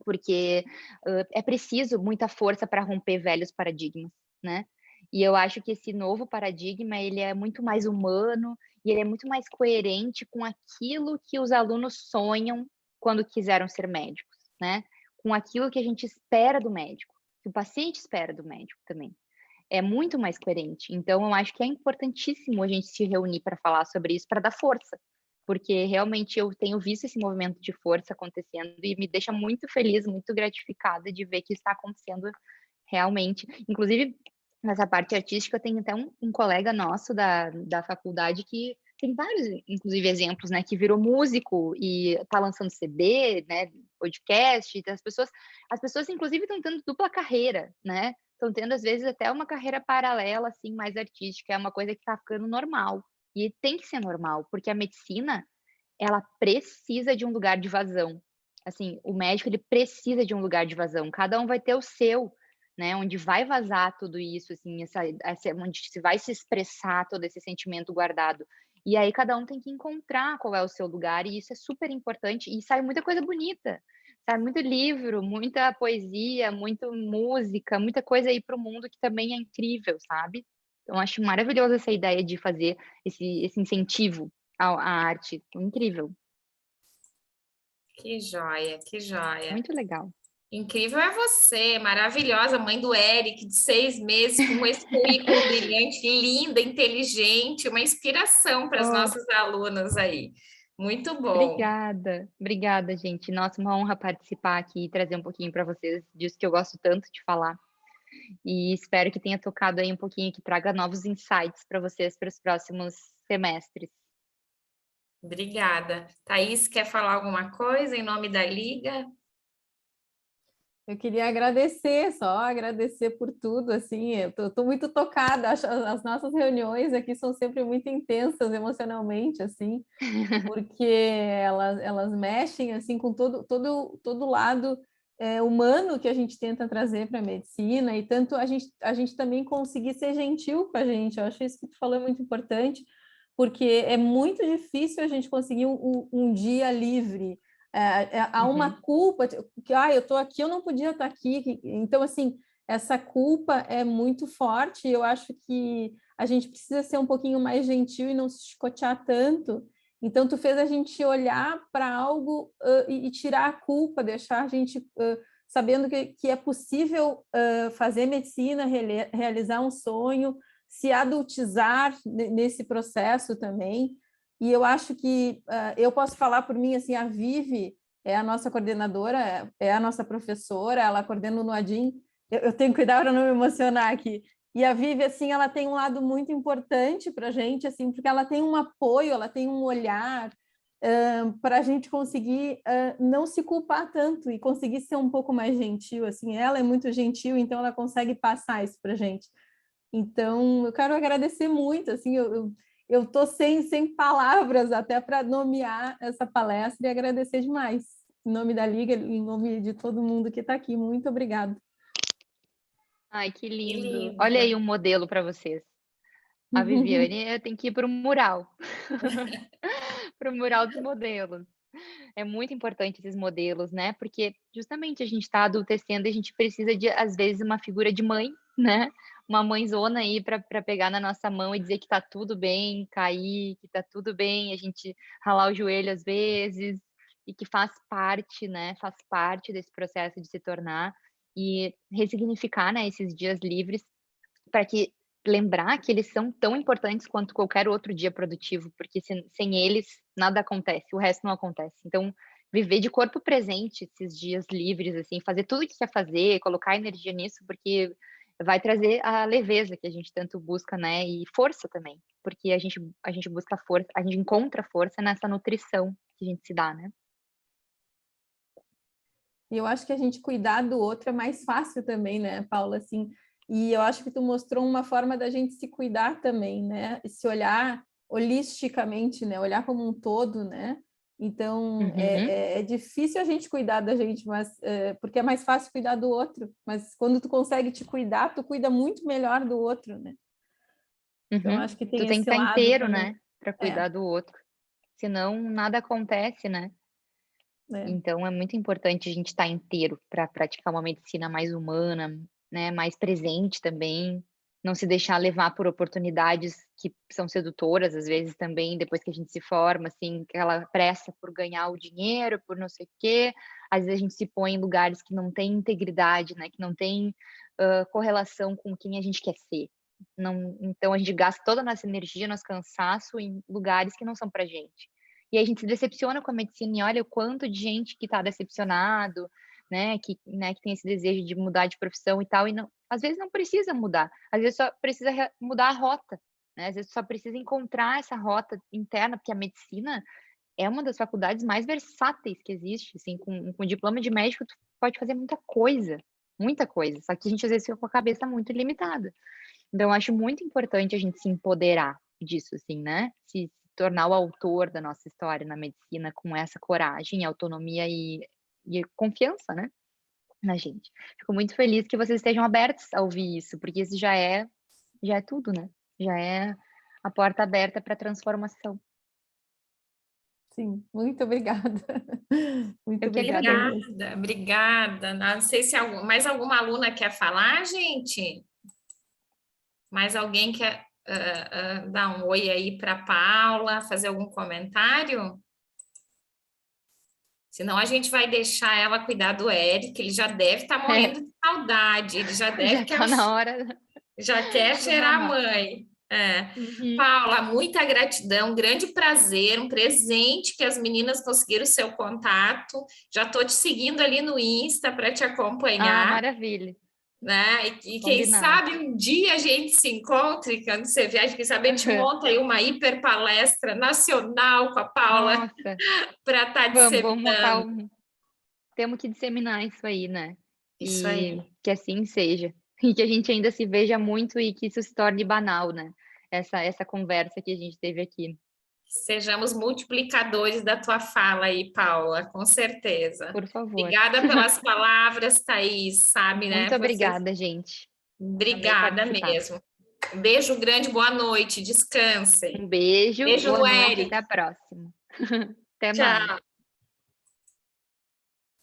porque, é preciso muita força para romper velhos paradigmas, né. E eu acho que esse novo paradigma, ele é muito mais humano e ele é muito mais coerente com aquilo que os alunos sonham quando quiseram ser médicos, né, com aquilo que a gente espera do médico, que o paciente espera do médico também. É muito mais coerente. Então eu acho que é importantíssimo a gente se reunir para falar sobre isso, para dar força, porque realmente eu tenho visto esse movimento de força acontecendo e me deixa muito feliz, muito gratificada de ver que está acontecendo realmente. Inclusive, nessa parte artística, tem até um colega nosso da faculdade que tem vários, inclusive, exemplos, né, que virou músico e está lançando CD, né, podcast, então as pessoas inclusive estão tendo dupla carreira, né, estão tendo às vezes até uma carreira paralela, assim, mais artística, é uma coisa que está ficando normal, e tem que ser normal, porque a medicina, ela precisa de um lugar de vazão. Assim, o médico ele precisa de um lugar de vazão, cada um vai ter o seu, né, onde vai vazar tudo isso, assim, essa onde se vai se expressar todo esse sentimento guardado. E aí cada um tem que encontrar qual é o seu lugar e isso é super importante e sai muita coisa bonita, sai muito livro, muita poesia, muita música, muita coisa aí para o mundo que também é incrível, sabe. Então acho maravilhoso essa ideia de fazer esse incentivo à arte, incrível, Que joia, que joia. muito legal. Incrível é você, maravilhosa, mãe do Eric, de 6 meses, com esse currículo brilhante, linda, inteligente, uma inspiração para as Oh, nossas alunas aí. Muito bom. obrigada, obrigada gente. Nossa, uma honra participar aqui e trazer um pouquinho para vocês disso que eu gosto tanto de falar. E espero que tenha tocado aí um pouquinho, que traga novos insights para vocês para os próximos semestres. Obrigada. Thaís, quer falar alguma coisa em nome da Liga? Eu queria agradecer, só agradecer por tudo, assim, eu tô muito tocada, acho as nossas reuniões aqui são sempre muito intensas emocionalmente, assim, porque elas mexem, assim, com todo lado humano que a gente tenta trazer para a medicina, e tanto a gente também conseguir ser gentil com a gente, eu acho isso que tu falou é muito importante, porque é muito difícil a gente conseguir um dia livre, há uma culpa, que eu estou aqui, eu não podia estar aqui. Então, assim, essa culpa é muito forte. Eu acho que a gente precisa ser um pouquinho mais gentil e não se chicotear tanto. Então, tu fez a gente olhar para algo e tirar a culpa, deixar a gente sabendo que é possível fazer medicina, realizar um sonho, se adultizar nesse processo também. E eu acho que eu posso falar por mim, assim, a Vivi é a nossa coordenadora, é a nossa professora, ela coordena o Noadim. Eu tenho que cuidar para não me emocionar aqui. E a Vivi, assim, ela tem um lado muito importante para a gente, assim, porque ela tem um apoio, ela tem um olhar para a gente conseguir não se culpar tanto e conseguir ser um pouco mais gentil, assim. Ela é muito gentil, então ela consegue passar isso para a gente. Então, eu quero agradecer muito, assim, eu estou sem palavras até para nomear essa palestra e agradecer demais. Em nome da Liga, em nome de todo mundo que está aqui, muito obrigada. Ai, que Que lindo. Olha lindo. aí um modelo para vocês. A Viviane tem que ir para o mural, para o mural dos modelos. É muito importante esses modelos, né? Porque justamente a gente está adultecendo e a gente precisa de, às vezes, uma figura de mãe, né? Uma mãezona aí para pegar na nossa mão e dizer que tá tudo bem, cair, que tá tudo bem, a gente ralar o joelho às vezes, e que faz parte, né? Faz parte desse processo de se tornar e ressignificar, né, esses dias livres para que lembrar que eles são tão importantes quanto qualquer outro dia produtivo, porque sem eles nada acontece, o resto não acontece. Então, viver de corpo presente esses dias livres, assim, fazer tudo o que quer fazer, colocar energia nisso, porque vai trazer a leveza que a gente tanto busca, né? E força também, porque a gente busca força, a gente encontra força nessa nutrição que a gente se dá, né? E eu acho que a gente cuidar do outro é mais fácil também, né, Paula? Assim, e eu acho que tu mostrou uma forma da gente se cuidar também, né? Se olhar holisticamente, né? Olhar como um todo, né? Então, Uhum, é difícil a gente cuidar da gente, mas porque é mais fácil cuidar do outro. Mas quando tu consegue te cuidar, tu cuida muito melhor do outro, né? Então, uhum. acho que Tu tem tem que esse estar lado inteiro, também. né? Para É, cuidar do outro. Senão nada acontece, né? né? Então é muito importante a gente estar inteiro para praticar uma medicina mais humana, né, mais presente também, não se deixar levar por oportunidades que são sedutoras, às vezes também depois que a gente se forma, assim, aquela pressa por ganhar o dinheiro, por não sei o quê, às vezes a gente se põe em lugares que não tem integridade, né, que não tem, correlação com quem a gente quer ser. Não, então a gente gasta toda a nossa energia, nosso cansaço em lugares que não são pra gente. E aí a gente se decepciona com a medicina e olha o quanto de gente que está decepcionado, né, que tem esse desejo de mudar de profissão e tal, e não, às vezes não precisa mudar, às vezes só precisa mudar a rota, né, às vezes só precisa encontrar essa rota interna, porque a medicina é uma das faculdades mais versáteis que existe, assim, com diploma de médico tu pode fazer muita coisa, só que a gente às vezes fica com a cabeça muito limitada. Então, eu acho muito importante a gente se empoderar disso, assim, né? Se tornar o autor da nossa história na medicina com essa coragem, autonomia e confiança, né, na gente. Fico muito feliz que vocês estejam abertos a ouvir isso, porque isso já é tudo, né? Já é a porta aberta para transformação. Sim, muito obrigada. Muito Eu que obrigada agradeço. mesmo. Obrigada, obrigada. Não sei se mais alguma aluna quer falar, gente. Mais alguém quer dar um oi aí para a Paula, fazer algum comentário? Senão a gente vai deixar ela cuidar do Eric, ele já deve estar morrendo de saudade, ele já Já deve tá na hora já quer de cheirar a mamar. mãe. É. Uhum. Paula, muita gratidão, um grande prazer, um presente que as meninas conseguiram o seu contato. Já estou te seguindo ali no Insta para te Ah, acompanhar, maravilha. né? E quem Combinado. sabe um dia a gente se encontre, quando você viaja, quem sabe a gente monta aí uma hiper palestra nacional com a Paula Nossa, para estar vamos montar disseminando. temos que disseminar isso aí, né? Isso e aí. que assim seja. E que a gente ainda se veja muito e que isso se torne banal, né? Essa conversa que a gente teve aqui. Sejamos multiplicadores da tua fala aí, Paula, com certeza. Por favor. Obrigada pelas palavras, Thaís, sabe, né? Muito Você... obrigada, gente. Amei Obrigada participar. mesmo. Um beijo grande, boa noite, descansem. Um beijo, Beijo boa no noite, Eric. até a próxima. Até mais. Tchau.